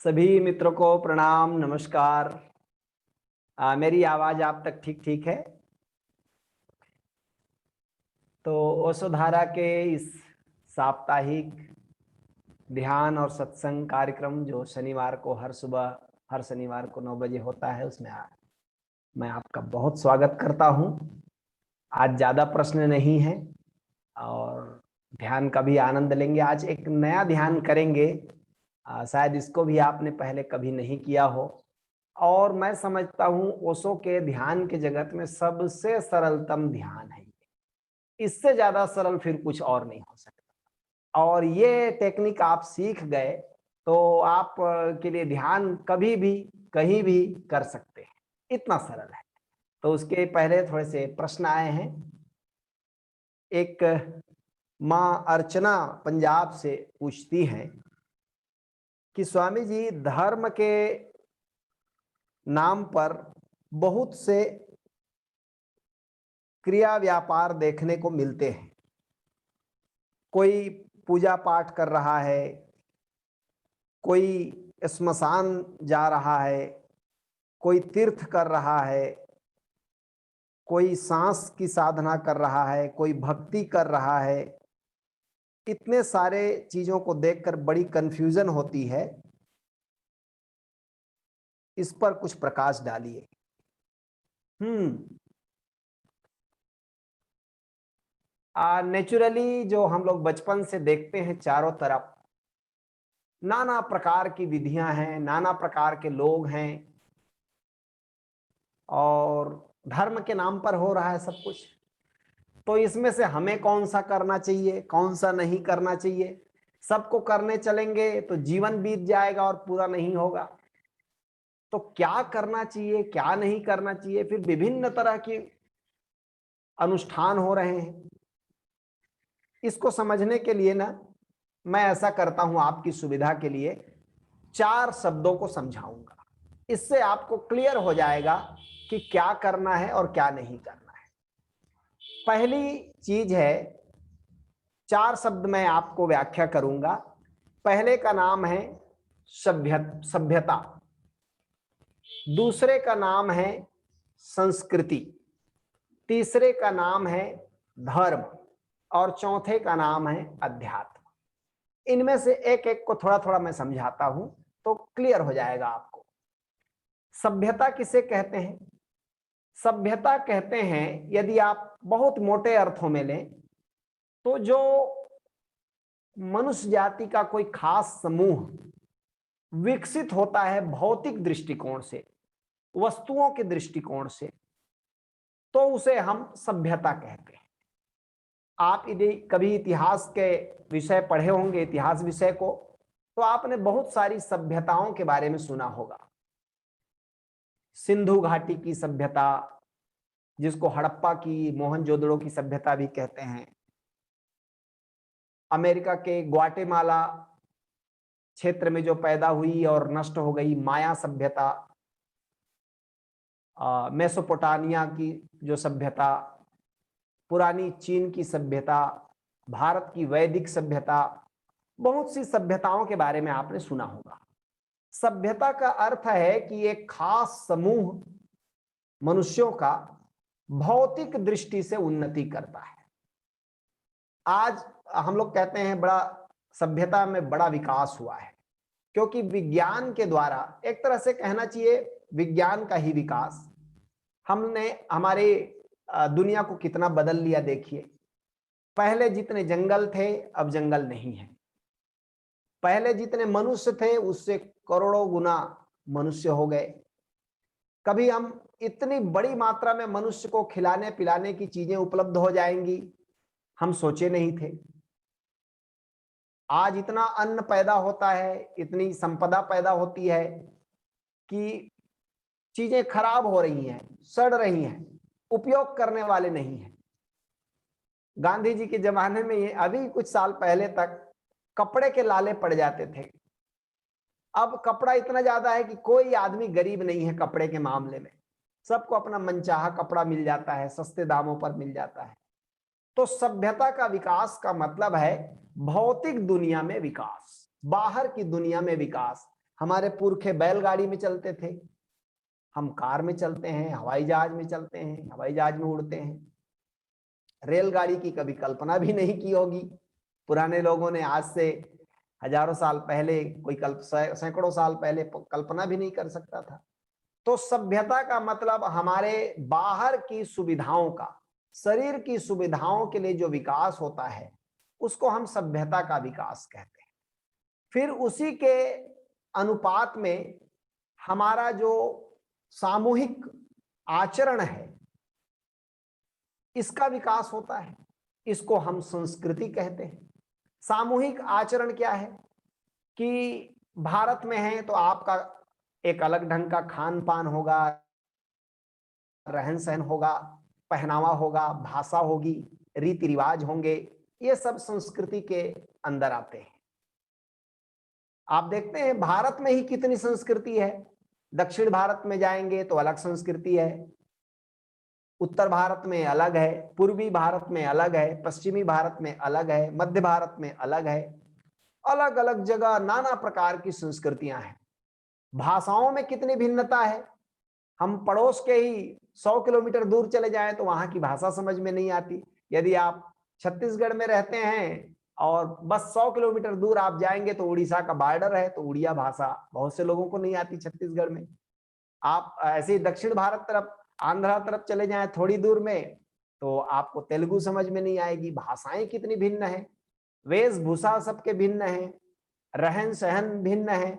सभी मित्रों को प्रणाम, नमस्कार। मेरी आवाज आप तक ठीक ठीक है? तो ओशोधारा के इस साप्ताहिक ध्यान और सत्संग कार्यक्रम जो शनिवार को हर शनिवार को 9 बजे होता है, उसमें मैं आपका बहुत स्वागत करता हूं। आज ज्यादा प्रश्न नहीं है और ध्यान का भी आनंद लेंगे। आज एक नया ध्यान करेंगे, शायद इसको भी आपने पहले कभी नहीं किया हो। और मैं समझता हूं ओशो के ध्यान के जगत में सबसे सरलतम ध्यान है। इससे ज्यादा सरल फिर कुछ और नहीं हो सकता। और ये टेक्निक आप सीख गए तो आप के लिए ध्यान कभी भी कहीं भी कर सकते हैं, इतना सरल है। तो उसके पहले थोड़े से प्रश्न आए हैं। एक माँ अर्चना पंजाब से पूछती हैं कि स्वामी जी, धर्म के नाम पर बहुत से क्रिया व्यापार देखने को मिलते हैं। कोई पूजा पाठ कर रहा है, कोई श्मशान जा रहा है, कोई तीर्थ कर रहा है, कोई सांस की साधना कर रहा है, कोई भक्ति कर रहा है। इतने सारे चीजों को देखकर बड़ी कंफ्यूजन होती है। इस पर कुछ प्रकाश डालिए। नेचुरली जो हम लोग बचपन से देखते हैं, चारों तरफ नाना प्रकार की विधियां हैं, नाना प्रकार के लोग हैं और धर्म के नाम पर हो रहा है सब कुछ। तो इसमें से हमें कौन सा करना चाहिए, कौन सा नहीं करना चाहिए? सबको करने चलेंगे तो जीवन बीत जाएगा और पूरा नहीं होगा। तो क्या करना चाहिए, क्या नहीं करना चाहिए? फिर विभिन्न तरह के अनुष्ठान हो रहे हैं। इसको समझने के लिए ना, मैं ऐसा करता हूं, आपकी सुविधा के लिए 4 शब्दों को समझाऊंगा। इससे आपको क्लियर हो जाएगा कि क्या करना है और क्या नहीं करना है। पहली चीज है, 4 शब्द मैं आपको व्याख्या करूंगा। पहले का नाम है सभ्यता, दूसरे का नाम है संस्कृति, तीसरे का नाम है धर्म और चौथे का नाम है अध्यात्म। इनमें से एक एक को थोड़ा थोड़ा मैं समझाता हूं तो क्लियर हो जाएगा आपको। सभ्यता किसे कहते हैं? सभ्यता कहते हैं, यदि आप बहुत मोटे अर्थों में लें, तो जो मनुष्य जाति का कोई खास समूह विकसित होता है भौतिक दृष्टिकोण से, वस्तुओं के दृष्टिकोण से, तो उसे हम सभ्यता कहते हैं। आप यदि कभी इतिहास के विषय पढ़े होंगे, इतिहास विषय को, तो आपने बहुत सारी सभ्यताओं के बारे में सुना होगा। सिंधु घाटी की सभ्यता, जिसको हड़प्पा की, मोहनजोदड़ो की सभ्यता भी कहते हैं। अमेरिका के ग्वाटेमाला क्षेत्र में जो पैदा हुई और नष्ट हो गई माया सभ्यता, मेसोपोटामिया की जो सभ्यता, पुरानी चीन की सभ्यता, भारत की वैदिक सभ्यता, बहुत सी सभ्यताओं के बारे में आपने सुना होगा। सभ्यता का अर्थ है कि एक खास समूह मनुष्यों का भौतिक दृष्टि से उन्नति करता है। आज हम लोग कहते हैं बड़ा सभ्यता में बड़ा विकास हुआ है, क्योंकि विज्ञान के द्वारा, एक तरह से कहना चाहिए विज्ञान का ही विकास, हमने हमारे दुनिया को कितना बदल लिया। देखिए, पहले जितने जंगल थे अब जंगल नहीं है। पहले जितने मनुष्य थे उससे करोड़ों गुना मनुष्य हो गए। कभी हम इतनी बड़ी मात्रा में मनुष्य को खिलाने पिलाने की चीजें उपलब्ध हो जाएंगी, हम सोचे नहीं थे। आज इतना अन्न पैदा होता है, इतनी संपदा पैदा होती है कि चीजें खराब हो रही हैं, सड़ रही हैं, उपयोग करने वाले नहीं हैं। गांधी जी के जमाने में, ये अभी कुछ साल पहले तक कपड़े के लाले पड़ जाते थे। अब कपड़ा इतना ज्यादा है कि कोई आदमी गरीब नहीं है कपड़े के मामले में। सबको अपना मनचाहा कपड़ा मिल जाता है, सस्ते दामों पर मिल जाता है। तो सभ्यता का विकास का मतलब है भौतिक दुनिया में विकास, बाहर की दुनिया में विकास। हमारे पुरखे बैलगाड़ी में चलते थे, हम कार में चलते हैं, हवाई जहाज में चलते हैं, हवाई जहाज में उड़ते हैं। रेलगाड़ी की कभी कल्पना भी नहीं की होगी पुराने लोगों ने। आज से हजारों साल पहले कोई सैकड़ों साल पहले कल्पना भी नहीं कर सकता था। तो सभ्यता का मतलब हमारे बाहर की सुविधाओं का, शरीर की सुविधाओं के लिए जो विकास होता है उसको हम सभ्यता का विकास कहते हैं। फिर उसी के अनुपात में हमारा जो सामूहिक आचरण है इसका विकास होता है, इसको हम संस्कृति कहते हैं। सामूहिक आचरण क्या है कि भारत में है तो आपका एक अलग ढंग का खान पान होगा, रहन सहन होगा, पहनावा होगा, भाषा होगी, रीति रिवाज होंगे, ये सब संस्कृति के अंदर आते हैं। आप देखते हैं भारत में ही कितनी संस्कृति है। दक्षिण भारत में जाएंगे तो अलग संस्कृति है, उत्तर भारत में अलग है, पूर्वी भारत में अलग है, पश्चिमी भारत में अलग है, मध्य भारत में अलग है। अलग अलग जगह नाना प्रकार की संस्कृतियां हैं। भाषाओं में कितनी भिन्नता है। हम पड़ोस के ही 100 किलोमीटर दूर चले जाएं तो वहां की भाषा समझ में नहीं आती। यदि आप छत्तीसगढ़ में रहते हैं और बस 100 किलोमीटर दूर आप जाएंगे तो उड़ीसा का बॉर्डर है, तो उड़िया भाषा बहुत से लोगों को नहीं आती छत्तीसगढ़ में। आप ऐसे ही दक्षिण भारत तरफ, आंध्रा तरफ चले जाएं थोड़ी दूर में तो आपको तेलुगु समझ में नहीं आएगी। भाषाएं कितनी भिन्न है, वेशभूषा सबके भिन्न है, रहन सहन भिन्न है,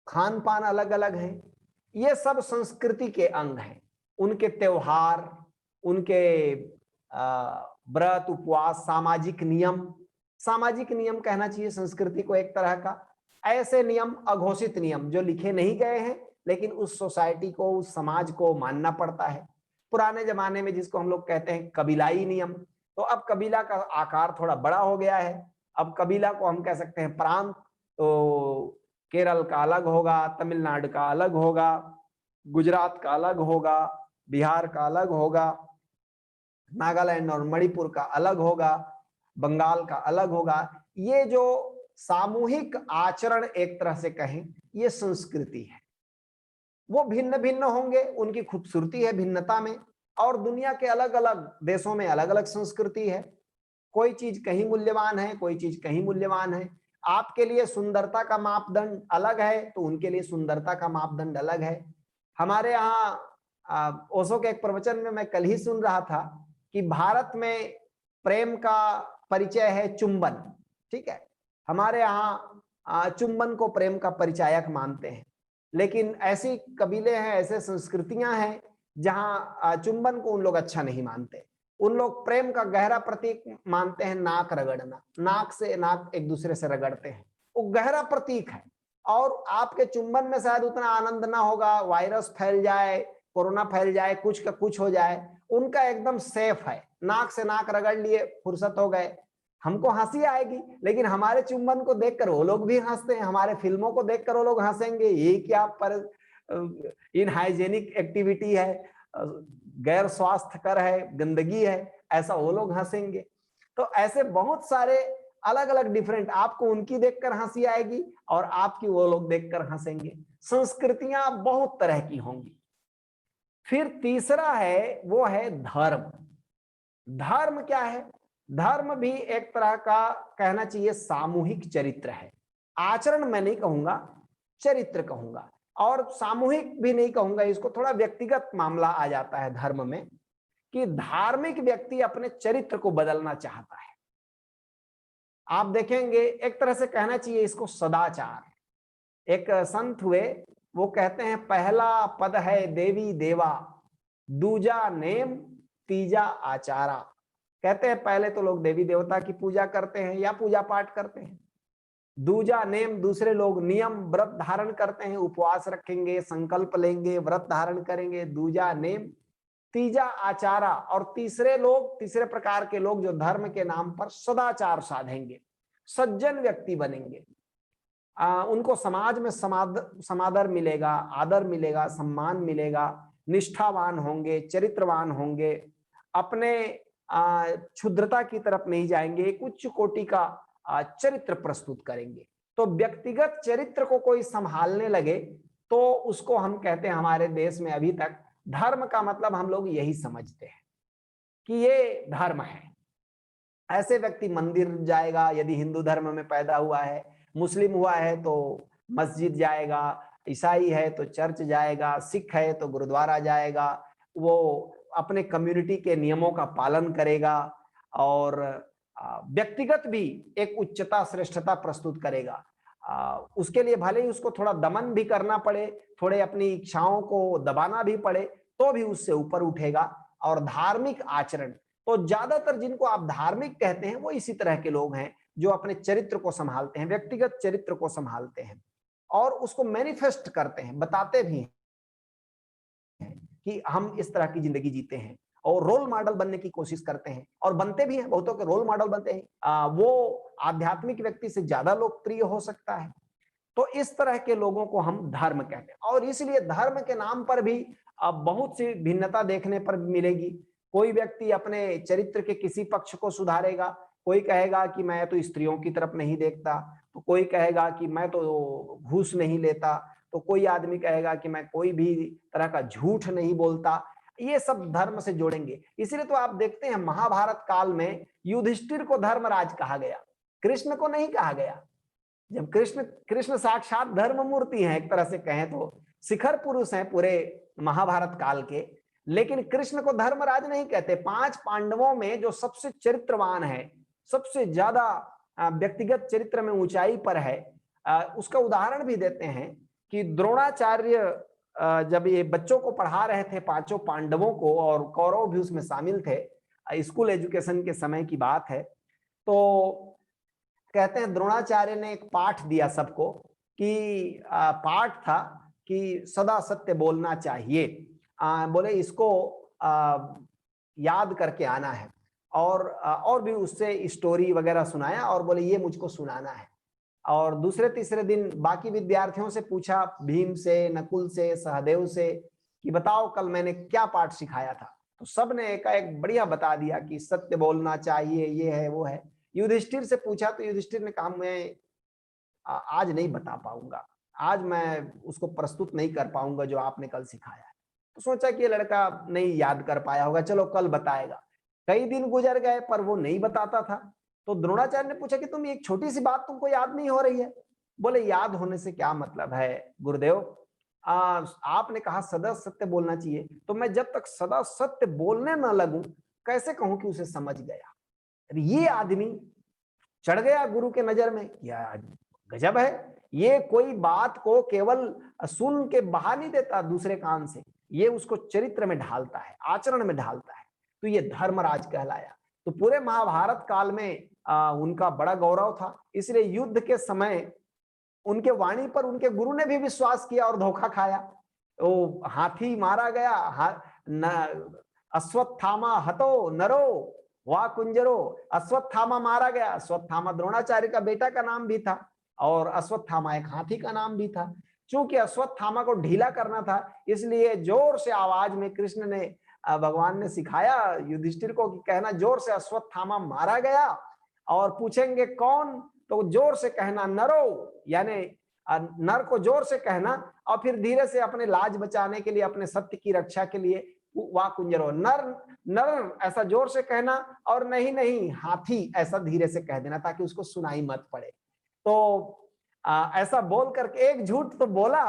खान पान अलग अलग है। ये सब संस्कृति के अंग हैं। उनके त्योहार, उनके व्रत उपवास, सामाजिक नियम कहना चाहिए संस्कृति को एक तरह का। ऐसे नियम, अघोषित नियम जो लिखे नहीं गए हैं लेकिन उस सोसाइटी को, उस समाज को मानना पड़ता है। पुराने जमाने में जिसको हम लोग कहते हैं कबीलाई नियम, तो अब कबीला का आकार थोड़ा बड़ा हो गया है। अब कबीला को हम कह सकते हैं प्रांत। तो केरल का अलग होगा, तमिलनाडु का अलग होगा, गुजरात का अलग होगा, बिहार का अलग होगा, नागालैंड और मणिपुर का अलग होगा, बंगाल का अलग होगा। ये जो सामूहिक आचरण एक तरह से कहें, ये संस्कृति है। वो भिन्न भिन्न होंगे, उनकी खूबसूरती है भिन्नता में। और दुनिया के अलग अलग देशों में अलग अलग संस्कृति है। कोई चीज कहीं मूल्यवान है, कोई चीज कहीं मूल्यवान है। आपके लिए सुंदरता का मापदंड अलग है तो उनके लिए सुंदरता का मापदंड अलग है। हमारे यहाँ ओशो के एक प्रवचन में मैं कल ही सुन रहा था कि भारत में प्रेम का परिचय है चुंबन। ठीक है, हमारे यहाँ चुंबन को प्रेम का परिचायक मानते हैं। लेकिन ऐसी कबीले हैं, ऐसे संस्कृतियां हैं जहां चुंबन को उन लोग अच्छा नहीं मानते। उन लोग प्रेम का गहरा प्रतीक मानते हैं नाक रगड़ना। नाक से नाक एक दूसरे से रगड़ते हैं, वो गहरा प्रतीक है। और आपके चुंबन में शायद उतना आनंद ना होगा, वायरस फैल जाए, कोरोना फैल जाए, कुछ का कुछ हो जाए। उनका एकदम सेफ है, नाक से नाक रगड़ लिए, फुर्सत हो गए। हमको हंसी आएगी लेकिन हमारे चुंबन को देखकर वो लोग भी हंसते हैं, हमारे फिल्मों को देखकर वो लोग हंसेंगे। ये क्या पर इनहाइजेनिक एक्टिविटी है, गैर स्वास्थ्यकर है, गंदगी है, ऐसा वो लोग हंसेंगे। तो ऐसे बहुत सारे अलग अलग डिफरेंट, आपको उनकी देखकर हंसी आएगी और आपकी वो लोग देखकर हंसेंगे। संस्कृतियां बहुत तरह की होंगी। फिर तीसरा है, वो है धर्म। धर्म क्या है? धर्म भी एक तरह का कहना चाहिए सामूहिक चरित्र है। आचरण मैं नहीं कहूंगा, चरित्र कहूंगा। और सामूहिक भी नहीं कहूंगा, इसको थोड़ा व्यक्तिगत मामला आ जाता है धर्म में, कि धार्मिक व्यक्ति अपने चरित्र को बदलना चाहता है। आप देखेंगे एक तरह से कहना चाहिए इसको सदाचार। एक संत हुए, वो कहते हैं पहला पद है देवी देवा, दूजा नेम, तीजा आचारा। कहते हैं पहले तो लोग देवी देवता की पूजा करते हैं या पूजा पाठ करते हैं। दूजा नेम, दूसरे लोग नियम व्रत धारण करते हैं, उपवास रखेंगे, संकल्प लेंगे, व्रत धारण करेंगे। दूजा नेम, तीजा आचारा। और तीसरे लोग, तीसरे प्रकार के लोग जो धर्म के नाम पर सदाचार साधेंगे, सज्जन व्यक्ति बनेंगे। उनको समाज में समादर मिलेगा, आदर मिलेगा, सम्मान मिलेगा, निष्ठावान होंगे, चरित्रवान होंगे, अपने क्षुद्रता की तरफ नहीं जाएंगे, एक उच्च कोटि का चरित्र प्रस्तुत करेंगे। तो व्यक्तिगत चरित्र को कोई संभालने लगे तो उसको हम कहते हैं, हमारे देश में अभी तक धर्म का मतलब हम लोग यही समझते हैं कि ये धर्म है। ऐसे व्यक्ति मंदिर जाएगा, यदि हिंदू धर्म में पैदा हुआ है, मुस्लिम हुआ है तो मस्जिद जाएगा, ईसाई है तो चर्च जाएगा, सिख है तो गुरुद्वारा जाएगा, वो अपने कम्युनिटी के नियमों का पालन करेगा और व्यक्तिगत भी एक उच्चता श्रेष्ठता प्रस्तुत करेगा। उसके लिए भले ही उसको थोड़ा दमन भी करना पड़े, थोड़े अपनी इच्छाओं को दबाना भी पड़े, तो भी उससे ऊपर उठेगा। और धार्मिक आचरण, तो ज्यादातर जिनको आप धार्मिक कहते हैं वो इसी तरह के लोग हैं जो अपने चरित्र को संभालते हैं, व्यक्तिगत चरित्र को संभालते हैं और उसको मैनिफेस्ट करते हैं, बताते भी हैं कि हम इस तरह की जिंदगी जीते हैं और रोल मॉडल बनने की कोशिश करते हैं और बनते भी हैं, बहुतों के रोल मॉडल बनते हैं। वो आध्यात्मिक व्यक्ति से ज्यादा लोकप्रिय हो सकता है। तो इस तरह के लोगों को हम धर्म कहते हैं और इसलिए धर्म के नाम पर भी बहुत सी भिन्नता देखने पर मिलेगी। कोई व्यक्ति अपने चरित्र के किसी पक्ष को सुधारेगा, कोई कहेगा कि मैं तो स्त्रियों की तरफ नहीं देखता, तो कोई कहेगा कि मैं तो घूस नहीं लेता, तो कोई आदमी कहेगा कि मैं कोई भी तरह का झूठ नहीं बोलता। ये सब धर्म से जोड़ेंगे। इसीलिए तो आप देखते हैं महाभारत काल में युधिष्ठिर को धर्मराज कहा गया, कृष्ण को नहीं कहा गया। जब कृष्ण साक्षात धर्म मूर्ति हैं, एक तरह से कहें तो शिखर पुरुष हैं पूरे महाभारत काल के, लेकिन कृष्ण को धर्मराज नहीं कहते। 5 पांडवों में जो सबसे चरित्रवान है, सबसे ज्यादा व्यक्तिगत चरित्र में ऊंचाई पर है, उसका उदाहरण भी देते हैं कि द्रोणाचार्य जब ये बच्चों को पढ़ा रहे थे 5 पांडवों को, और कौरव भी उसमें शामिल थे, स्कूल एजुकेशन के समय की बात है, तो कहते हैं द्रोणाचार्य ने एक पाठ दिया सबको कि पाठ था कि सदा सत्य बोलना चाहिए। बोले इसको याद करके आना है और भी उससे स्टोरी वगैरह सुनाया और बोले ये मुझको सुनाना है। और दूसरे तीसरे दिन बाकी विद्यार्थियों से पूछा, भीम से, नकुल से, सहदेव से, कि बताओ कल मैंने क्या पाठ सिखाया था। तो सब ने एक बढ़िया बता दिया कि सत्य बोलना चाहिए, ये है वो है। युधिष्ठिर से पूछा तो युधिष्ठिर ने कहा मैं आज नहीं बता पाऊंगा, आज मैं उसको प्रस्तुत नहीं कर पाऊंगा जो आपने कल सिखाया है। तो सोचा कि ये लड़का नहीं याद कर पाया होगा, चलो कल बताएगा। कई दिन गुजर गए पर वो नहीं बताता था। तो द्रोणाचार्य ने पूछा कि तुम एक छोटी सी बात तुमको याद नहीं हो रही है। बोले याद होने से क्या मतलब है गुरुदेव, आपने कहा सदा सत्य बोलना चाहिए, तो मैं जब तक सदा सत्य बोलने न लगूं कैसे कहूं कि उसे समझ गया। ये आदमी चढ़ गया गुरु के नजर में, यार गजब है, ये कोई बात को केवल सुन के बहा नहीं देता दूसरे कान से, ये उसको चरित्र में ढालता है, आचरण में ढालता है। तो ये धर्मराज कहलाया। तो पूरे महाभारत काल में उनका बड़ा गौरव था। इसलिए युद्ध के समय उनके वाणी पर उनके गुरु ने भी विश्वास किया और धोखा खाया। तो हाथी मारा गया, अश्वत्थामा हतो नरो वाह कुंजरो, अश्वत्थामा मारा गया। अश्वत्थामा द्रोणाचार्य का बेटा का नाम भी था और अश्वत्थामा एक हाथी का नाम भी था। चूंकि अश्वत्थामा को ढीला करना था, इसलिए जोर से आवाज में कृष्ण ने, भगवान ने सिखाया युधिष्ठिर को कि कहना जोर से अश्वत्थामा मारा गया, और पूछेंगे कौन तो जोर से कहना नरो, यानी नर को जोर से कहना, और फिर धीरे से अपने लाज बचाने के लिए, अपने सत्य की रक्षा के लिए वाह कुंजरो, नर नर ऐसा जोर से कहना, और नहीं नहीं हाथी ऐसा धीरे से कह देना ताकि उसको सुनाई मत पड़े। तो ऐसा बोल करके एक झूठ तो बोला,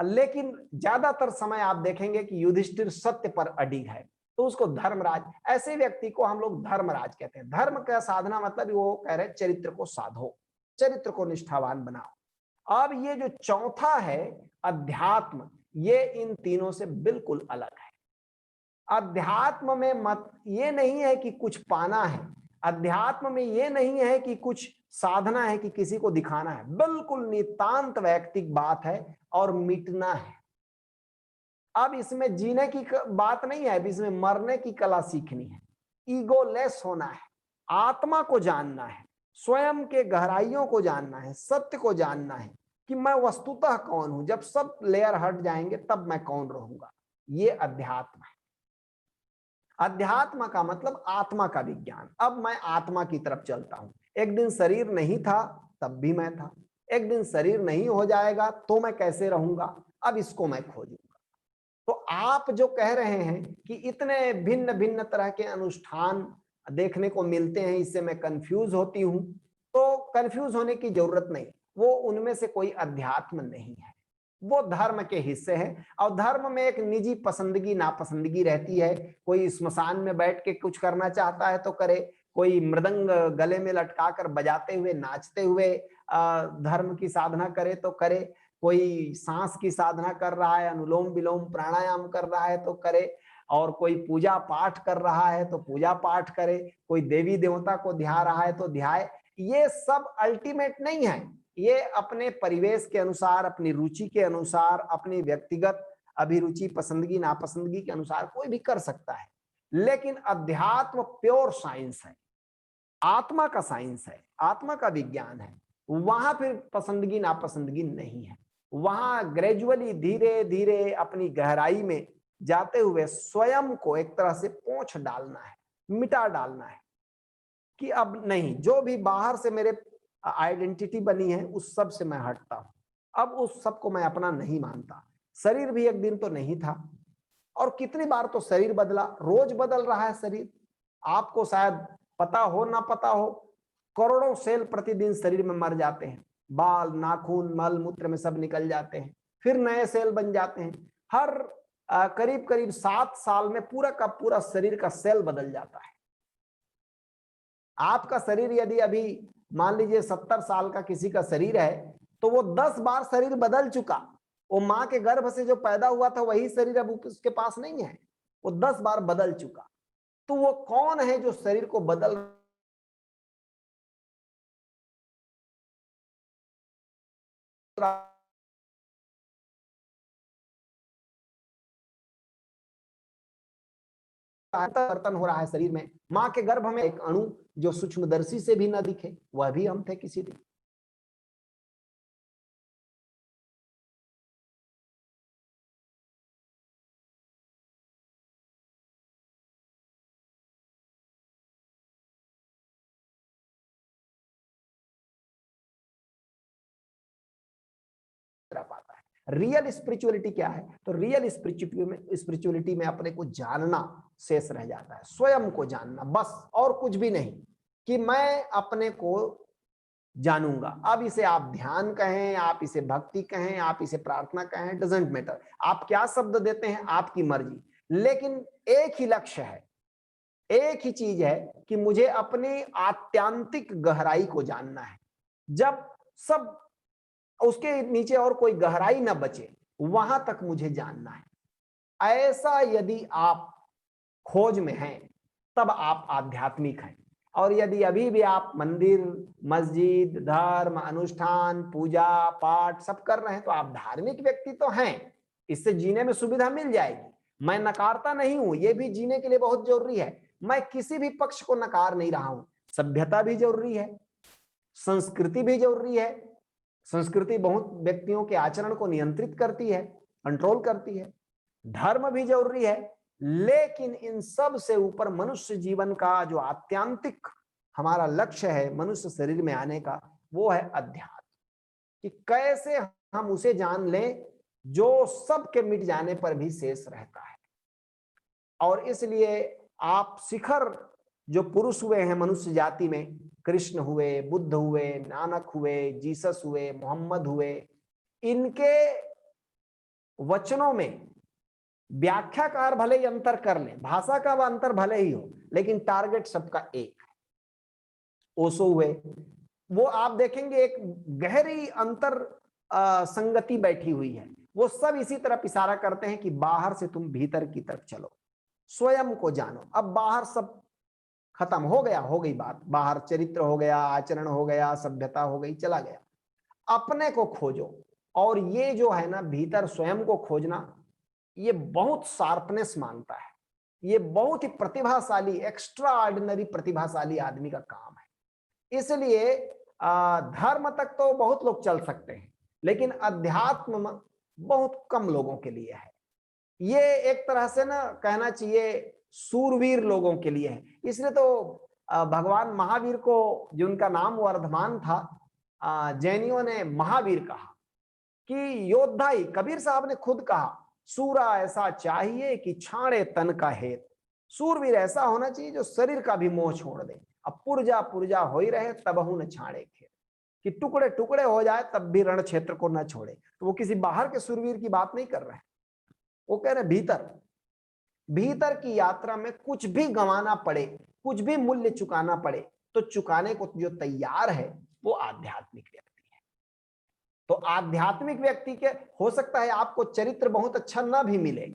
लेकिन ज्यादातर समय आप देखेंगे कि युधिष्ठिर सत्य पर अडिग है, तो उसको धर्मराज, ऐसे व्यक्ति को हम लोग धर्मराज कहते हैं। धर्म का साधना मतलब वो कह रहे हैं चरित्र को साधो, चरित्र को निष्ठावान बनाओ। अब ये जो चौथा है अध्यात्म, ये इन तीनों से बिल्कुल अलग है। अध्यात्म में मत ये नहीं है कि कुछ पाना है, अध्यात्म में ये नहीं है कि कुछ साधना है कि किसी को दिखाना है, बिल्कुल नितांत वैयक्तिक बात है और मिटना है। अब इसमें जीने की बात नहीं है, अब इसमें मरने की कला सीखनी है, ईगोलेस होना है, आत्मा को जानना है, स्वयं के गहराइयों को जानना है, सत्य को जानना है कि मैं वस्तुतः कौन हूं। जब सब लेयर हट जाएंगे तब मैं कौन रहूंगा। ये अध्यात्म है। अध्यात्म का मतलब आत्मा का विज्ञान। अब मैं आत्मा की तरफ चलता हूं। एक दिन शरीर नहीं था तब भी मैं था, एक दिन शरीर नहीं हो जाएगा तो मैं कैसे रहूंगा, अब इसको मैं खोजूंगा। तो आप जो कह रहे हैं कि इतने भिन्न भिन्न तरह के अनुष्ठान देखने को मिलते हैं, इससे मैं कंफ्यूज होती हूं, तो कंफ्यूज होने की जरूरत नहीं। वो उनमें से कोई अध्यात्म नहीं है, वो धर्म के हिस्से हैं। और धर्म में एक निजी पसंदगी नापसंदगी रहती है। कोई स्मशान में बैठ के कुछ करना चाहता है तो करे, कोई मृदंग गले में लटका कर बजाते हुए नाचते हुए धर्म की साधना करे तो करे, कोई सांस की साधना कर रहा है, अनुलोम विलोम प्राणायाम कर रहा है तो करे, और कोई पूजा पाठ कर रहा है तो पूजा पाठ करे, कोई देवी देवता को ध्या रहा है तो ध्याए। ये सब अल्टीमेट नहीं है, ये अपने परिवेश के अनुसार, अपनी रुचि के अनुसार, अपनी व्यक्तिगत अभिरुचि पसंदगी नापसंदगी के अनुसार कोई भी कर सकता है। लेकिन अध्यात्म प्योर साइंस है, आत्मा का साइंस है, आत्मा का विज्ञान है। वहां फिर पसंदगी नापसंदगी नहीं है। वहां ग्रेजुअली धीरे धीरे अपनी गहराई में जाते हुए स्वयं को एक तरह से पोंछ डालना है, मिटा डालना है कि अब नहीं, जो भी बाहर से मेरे आइडेंटिटी बनी है उस सब से मैं हटता हूं, अब उस सब को मैं अपना नहीं मानता। शरीर भी एक दिन तो नहीं था, और कितनी बार तो शरीर बदला, रोज बदल रहा है शरीर। आपको शायद पता हो ना पता हो, करोड़ों सेल प्रतिदिन शरीर में मर जाते हैं, बाल नाखून मल मूत्र में सब निकल जाते हैं, फिर नए सेल बन जाते हैं। हर करीब करीब 7 साल में पूरा का पूरा शरीर का सेल बदल जाता है। आपका शरीर यदि अभी मान लीजिए 70 साल का किसी का शरीर है, तो वो 10 बार शरीर बदल चुका। वो मां के गर्भ से जो पैदा हुआ था वही शरीर अब उसके पास नहीं है, वो 10 बार बदल चुका। तो वो कौन है जो शरीर को बदल रहा, परिवर्तन हो रहा है शरीर में। मां के गर्भ में एक अणु जो सूक्ष्मदर्शी से भी न दिखे, वह भी हम थे किसी दिन। पाता है रियल स्पिरिचुअलिटी क्या है, तो रियल स्पिरिचुअलिटी में अपने को जानना शेष रह जाता है, स्वयं को जानना बस, और कुछ भी नहीं, कि मैं अपने को जानूंगा। अब इसे आप ध्यान कहें, आप इसे भक्ति कहें, आप इसे प्रार्थना कहें, डजंट मैटर, आप क्या शब्द देते हैं आपकी मर्जी। लेकिन एक ही लक्ष्य है, एक ही चीज है कि मुझे अपनी आत्यांतिक गहराई को जानना है। जब सब उसके नीचे और कोई गहराई ना बचे, वहां तक मुझे जानना है। ऐसा यदि आप खोज में हैं, तब आप आध्यात्मिक हैं। और यदि अभी भी आप मंदिर मस्जिद धर्म अनुष्ठान पूजा पाठ सब कर रहे हैं, तो आप धार्मिक व्यक्ति तो हैं, इससे जीने में सुविधा मिल जाएगी। मैं नकारता नहीं हूं, ये भी जीने के लिए बहुत जरूरी है। मैं किसी भी पक्ष को नकार नहीं रहा हूं। सभ्यता भी जरूरी है, संस्कृति भी जरूरी है। संस्कृति बहुत व्यक्तियों के आचरण को नियंत्रित करती है, कंट्रोल करती है। धर्म भी जरूरी है, लेकिन इन सब से ऊपर मनुष्य जीवन का जो आत्यांतिक हमारा लक्ष्य है मनुष्य शरीर में आने का, वो है अध्यात्म। कि कैसे हम उसे जान लें जो सबके मिट जाने पर भी शेष रहता है। और इसलिए आप शिखर जो पुरुष हुए हैं मनुष्य जाति में, कृष्ण हुए, बुद्ध हुए, नानक हुए, जीसस हुए, मोहम्मद हुए, इनके वचनों में व्याख्याकार भले ही अंतर कर लें, भाषा का वह अंतर भले ही हो, लेकिन टारगेट सबका एक है। ओशो हुए, वो आप देखेंगे एक गहरी अंतर संगति बैठी हुई है। वो सब इसी तरफ इशारा करते हैं कि बाहर से तुम भीतर की तरफ चलो, स्वयं को जानो। अब बाहर सब खत्म हो गया, हो गई बात, बाहर चरित्र हो गया, आचरण हो गया, सभ्यता हो गई, चला गया। अपने को खोजो। और ये जो है ना भीतर स्वयं को खोजना, ये बहुत शार्पनेस मांगता है, ये बहुत ही प्रतिभाशाली एक्स्ट्रा ऑर्डिनरी प्रतिभाशाली आदमी का काम है। इसलिए धर्म तक तो बहुत लोग चल सकते हैं, लेकिन अध्यात्म बहुत कम लोगों के लिए है। ये एक तरह से ना कहना चाहिए सूरवीर लोगों के लिए है। इसलिए तो भगवान महावीर को, जिनका नाम वर्धमान था, जैनियों ने महावीर कहा कि योद्धा ही, कबीर साहब ने खुद कहा, सूरा ऐसा चाहिए कि छाड़े तन का हेत। सूरवीर ऐसा होना चाहिए जो शरीर का भी मोह छोड़ दे। अब पुरजा पुरजा हो ही रहे तबहु न छाड़े खेत, कि टुकड़े टुकड़े हो जाए तब भी रण क्षेत्र को न छोड़े। तो वो किसी बाहर के सूरवीर की बात नहीं कर रहे हैं, वो कह रहे भीतर, भीतर की यात्रा में कुछ भी गंवाना पड़े, कुछ भी मूल्य चुकाना पड़े, तो चुकाने को जो तैयार है वो आध्यात्मिक व्यक्ति है। तो आध्यात्मिक व्यक्ति के, हो सकता है आपको चरित्र बहुत अच्छा ना भी मिले,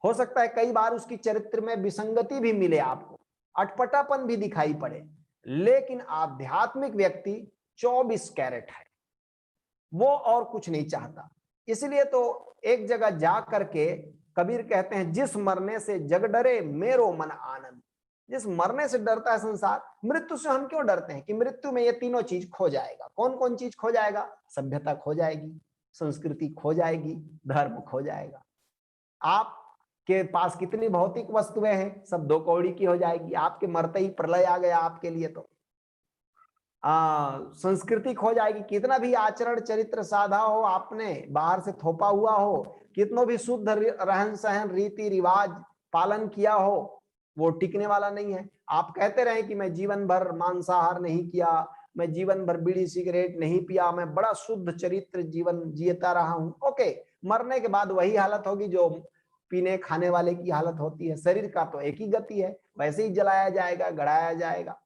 हो सकता है कई बार उसकी चरित्र में विसंगति भी मिले, आपको अटपटापन भी दिखाई पड़े, लेकिन आध्यात्मिक व्यक्ति 24 कैरेट है, वो और कुछ नहीं चाहता। इसलिए तो एक जगह जा करके कबीर कहते हैं, जिस मरने से जग डरे मेरो मन आनंद। जिस मरने से डरता है संसार, मृत्यु से हम क्यों डरते हैं कि मृत्यु में ये तीनों चीज खो जाएगा। कौन कौन चीज खो जाएगा? सभ्यता खो जाएगी, संस्कृति खो जाएगी, धर्म खो जाएगा। आपके पास कितनी भौतिक वस्तुएं हैं, सब 2 कौड़ी की हो जाएगी। आपके मरते ही प्रलय आ गया आपके लिए, तो संस्कृति खो जाएगी। कितना भी आचरण चरित्र साधा हो, आपने बाहर से थोपा हुआ हो, कितनों भी शुद्ध रहन सहन रीति रिवाज पालन किया हो, वो टिकने वाला नहीं है। आप कहते रहे कि मैं जीवन भर मांसाहार नहीं किया, मैं जीवन भर बीड़ी सिगरेट नहीं पिया, मैं बड़ा शुद्ध चरित्र जीवन जीता रहा हूं, ओके, मरने के बाद वही हालत होगी जो पीने खाने वाले की हालत होती है। शरीर का तो एक ही गति है, वैसे ही जलाया जाएगा, गड़ाया जाएगा।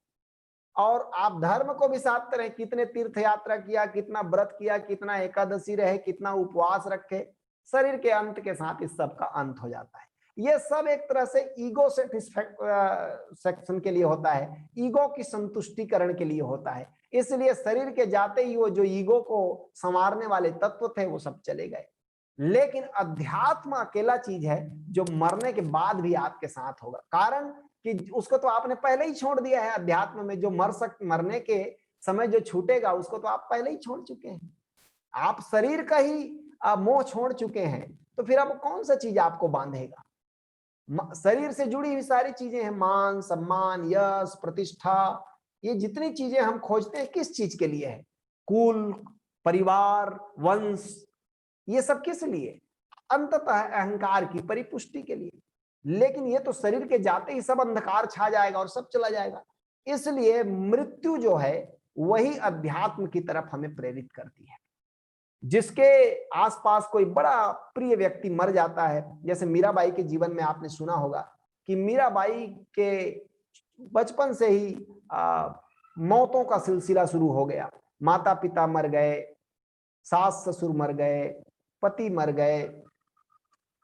और आप धर्म को भी साधते रहे, कितने तीर्थ यात्रा किया, कितना व्रत किया, कितना एकादशी रहे, कितना उपवास रखे, शरीर के अंत के साथ इस सब का अंत हो जाता है। ये सब एक तरह से ईगो सेक्शन के लिए होता है, ईगो की संतुष्टिकरण के लिए होता है। इसलिए शरीर के जाते ही वो जो ईगो को संवारने वाले तत्व थे वो सब चले गए। लेकिन अध्यात्म अकेला चीज है जो मरने के बाद भी आपके साथ होगा। कारण कि उसको तो आपने पहले ही छोड़ दिया है। अध्यात्म में जो मरने के समय जो छूटेगा उसको तो आप पहले ही छोड़ चुके हैं। आप शरीर का ही मोह छोड़ चुके हैं, तो फिर अब कौन सा चीज आपको बांधेगा? शरीर से जुड़ी हुई सारी चीजें हैं, मान सम्मान यश प्रतिष्ठा, ये जितनी चीजें हम खोजते हैं किस चीज के लिए है? कुल, परिवार, वंश, ये सब किस लिए? अंततः अहंकार की परिपुष्टि के लिए। लेकिन ये तो शरीर के जाते ही सब अंधकार छा जाएगा और सब चला जाएगा। इसलिए मृत्यु जो है वही अध्यात्म की तरफ हमें प्रेरित करती है। जिसके आसपास कोई बड़ा प्रिय व्यक्ति मर जाता है, जैसे मीराबाई के जीवन में आपने सुना होगा कि मीराबाई के बचपन से ही मौतों का सिलसिला शुरू हो गया। माता पिता मर गए, सास ससुर मर गए, पति मर गए,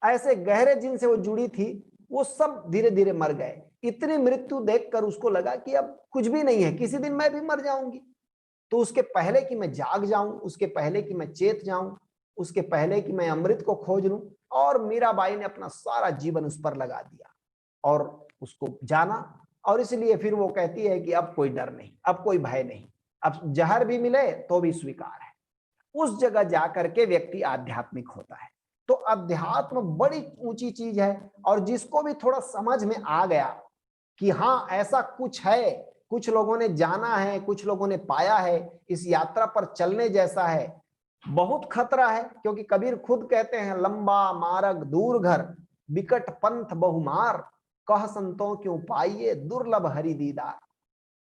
ऐसे गहरे जिनसे वो जुड़ी थी वो सब धीरे धीरे मर गए। इतनी मृत्यु देखकर उसको लगा कि अब कुछ भी नहीं है, किसी दिन मैं भी मर जाऊंगी। तो उसके पहले कि मैं जाग जाऊं, उसके पहले कि मैं चेत जाऊं, उसके पहले कि मैं अमृत को खोज लूं, और मीराबाई ने अपना सारा जीवन उस पर लगा दिया और उसको जाना। और इसलिए फिर वो कहती है कि अब कोई डर नहीं, अब कोई भय नहीं, अब जहर भी मिले तो भी स्वीकार है। उस जगह जाकर के व्यक्ति आध्यात्मिक होता है। तो अध्यात्म बड़ी ऊंची चीज है, और जिसको भी थोड़ा समझ में आ गया कि हाँ ऐसा कुछ है, कुछ लोगों ने जाना है, कुछ लोगों ने पाया है, इस यात्रा पर चलने जैसा है। बहुत खतरा है, क्योंकि कबीर खुद कहते हैं, लंबा मार्ग दूर घर, विकट पंथ बहुमार, कह संतों क्यों पाइए दुर्लभ हरि दीदार।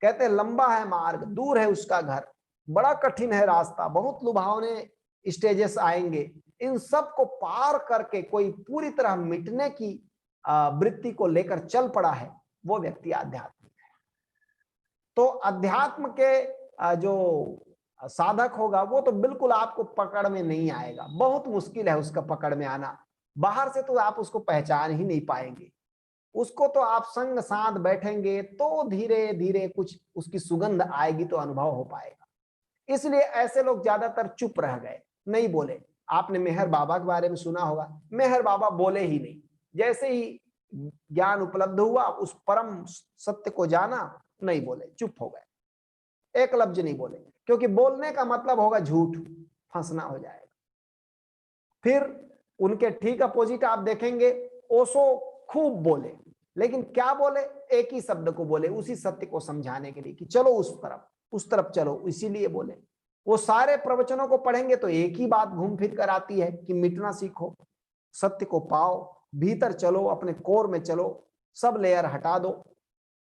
कहते हैं लंबा है मार्ग, दूर है उसका घर, बड़ा कठिन है रास्ता, बहुत लुभावने स्टेजेस आएंगे। इन सब को पार करके कोई पूरी तरह मिटने की वृत्ति को लेकर चल पड़ा है, वो व्यक्ति आध्यात्मिक है। तो अध्यात्म के जो साधक होगा वो तो बिल्कुल आपको पकड़ में नहीं आएगा, बहुत मुश्किल है उसका पकड़ में आना। बाहर से तो आप उसको पहचान ही नहीं पाएंगे। उसको तो आप संग साथ बैठेंगे तो धीरे धीरे कुछ उसकी सुगंध आएगी तो अनुभव हो पाएगा। इसलिए ऐसे लोग ज्यादातर चुप रह गए, नहीं बोले। आपने मेहर बाबा के बारे में सुना होगा, मेहर बाबा बोले ही नहीं। जैसे ही ज्ञान उपलब्ध हुआ, उस परम सत्य को जाना, नहीं बोले, चुप हो गए, एक लफ्ज नहीं बोले, क्योंकि बोलने का मतलब होगा झूठ, फंसना हो जाएगा। फिर उनके ठीक अपोजिट आप देखेंगे, ओशो खूब बोले, लेकिन क्या बोले? एक ही शब्द को बोले, उसी सत्य को समझाने के लिए कि चलो उस तरफ चलो, इसीलिए बोले। वो सारे प्रवचनों को पढ़ेंगे तो एक ही बात घूम फिर कर आती है कि मिटना सीखो, सत्य को पाओ, भीतर चलो, अपने कोर में चलो, सब लेयर हटा दो।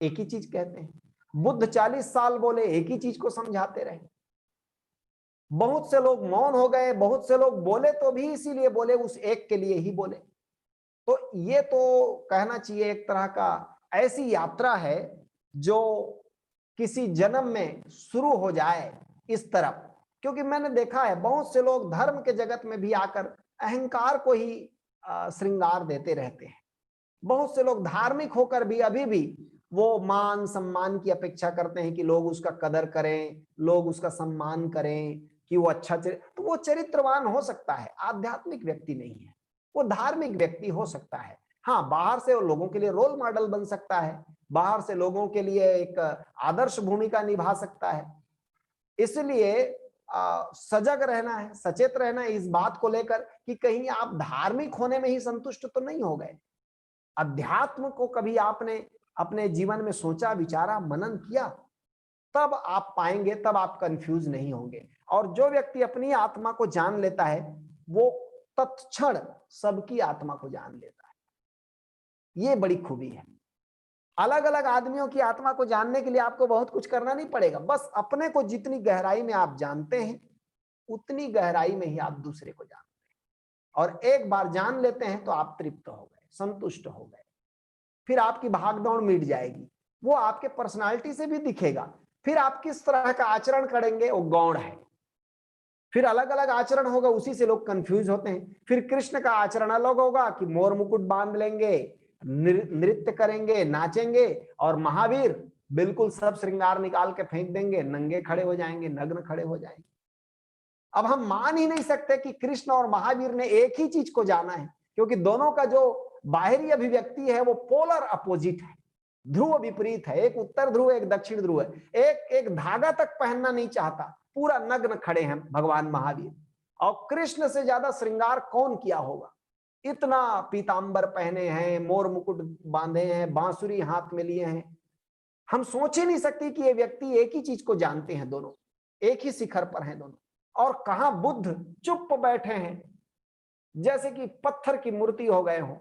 एक ही चीज कहते हैं। बुद्ध 40 साल बोले, एक ही चीज को समझाते रहे। बहुत से लोग मौन हो गए, बहुत से लोग बोले तो भी इसीलिए बोले, उस एक के लिए ही बोले। तो ये तो कहना चाहिए एक तरह का ऐसी यात्रा है जो किसी जन्म में शुरू हो जाए इस तरफ। क्योंकि मैंने देखा है बहुत से लोग धर्म के जगत में भी आकर अहंकार को ही श्रृंगार देते रहते हैं। बहुत से लोग धार्मिक होकर भी अभी भी वो मान सम्मान की अपेक्षा करते हैं कि लोग उसका कदर करें, लोग उसका सम्मान करें, कि वो अच्छा तो वो चरित्रवान हो सकता है, आध्यात्मिक व्यक्ति नहीं है। वो धार्मिक व्यक्ति हो सकता है। हाँ, बाहर से वो लोगों के लिए रोल मॉडल बन सकता है, बाहर से लोगों के लिए एक आदर्श भूमिका निभा सकता है। इसलिए सजग रहना है, सचेत रहना है इस बात को लेकर कि कहीं आप धार्मिक होने में ही संतुष्ट तो नहीं हो गए। अध्यात्म को कभी आपने अपने जीवन में सोचा, विचारा, मनन किया, तब आप पाएंगे, तब आप कंफ्यूज नहीं होंगे। और जो व्यक्ति अपनी आत्मा को जान लेता है वो तत्क्षण सबकी आत्मा को जान लेता है। ये बड़ी खूबी है। अलग अलग आदमियों की आत्मा को जानने के लिए आपको बहुत कुछ करना नहीं पड़ेगा, बस अपने को जितनी गहराई में आप जानते हैं उतनी गहराई में ही आप दूसरे को जानते हैं। और एक बार जान लेते हैं तो आप तृप्त हो गए, संतुष्ट हो गए। फिर आपकी भागदौड़ मिट जाएगी, वो आपके पर्सनालिटी से भी दिखेगा। फिर आप किस तरह का आचरण करेंगे वो गौण है। फिर अलग अलग आचरण होगा, उसी से लोग कंफ्यूज होते हैं। फिर कृष्ण का आचरण अलग होगा कि मोर मुकुट बांध लेंगे, नृत्य करेंगे, नाचेंगे, और महावीर बिल्कुल सब श्रृंगार निकाल के फेंक देंगे, नंगे खड़े हो जाएंगे, नग्न खड़े हो जाएंगे। अब हम मान ही नहीं सकते कि कृष्ण और महावीर ने एक ही चीज को जाना है, क्योंकि दोनों का जो बाहरी अभिव्यक्ति है वो पोलर अपोजिट है, ध्रुव विपरीत है। एक उत्तर ध्रुव, एक दक्षिण ध्रुव है। एक धागा तक पहनना नहीं चाहता, पूरा नग्न खड़े हैं भगवान महावीर। और कृष्ण से ज्यादा श्रृंगार कौन किया होगा? इतना पीतांबर पहने हैं, मोर मुकुट बांधे हैं, बांसुरी हाथ में लिए हैं। हम सोच ही नहीं सकते कि ये व्यक्ति एक ही चीज को जानते हैं, दोनों एक ही शिखर पर हैं दोनों। और कहां बुद्ध चुप बैठे हैं जैसे कि पत्थर की मूर्ति हो गए हो,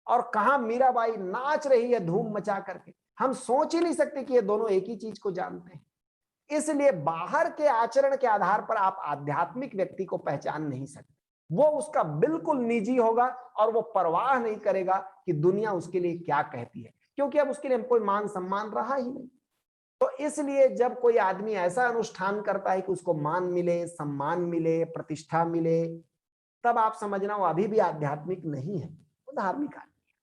और कहां मीराबाई नाच रही है धूम मचा करके। हम सोच ही नहीं सकते कि ये दोनों एक ही चीज को जानते हैं। इसलिए बाहर के आचरण के आधार पर आप आध्यात्मिक व्यक्ति को पहचान नहीं सकते। वो उसका बिल्कुल निजी होगा और वो परवाह नहीं करेगा कि दुनिया उसके लिए क्या कहती है, क्योंकि अब उसके लिए कोई मान सम्मान रहा ही नहीं। तो इसलिए जब कोई आदमी ऐसा अनुष्ठान करता है कि उसको मान मिले, सम्मान मिले, प्रतिष्ठा मिले, तब आप समझना वो अभी भी आध्यात्मिक नहीं है, वो धार्मिक आदमी है।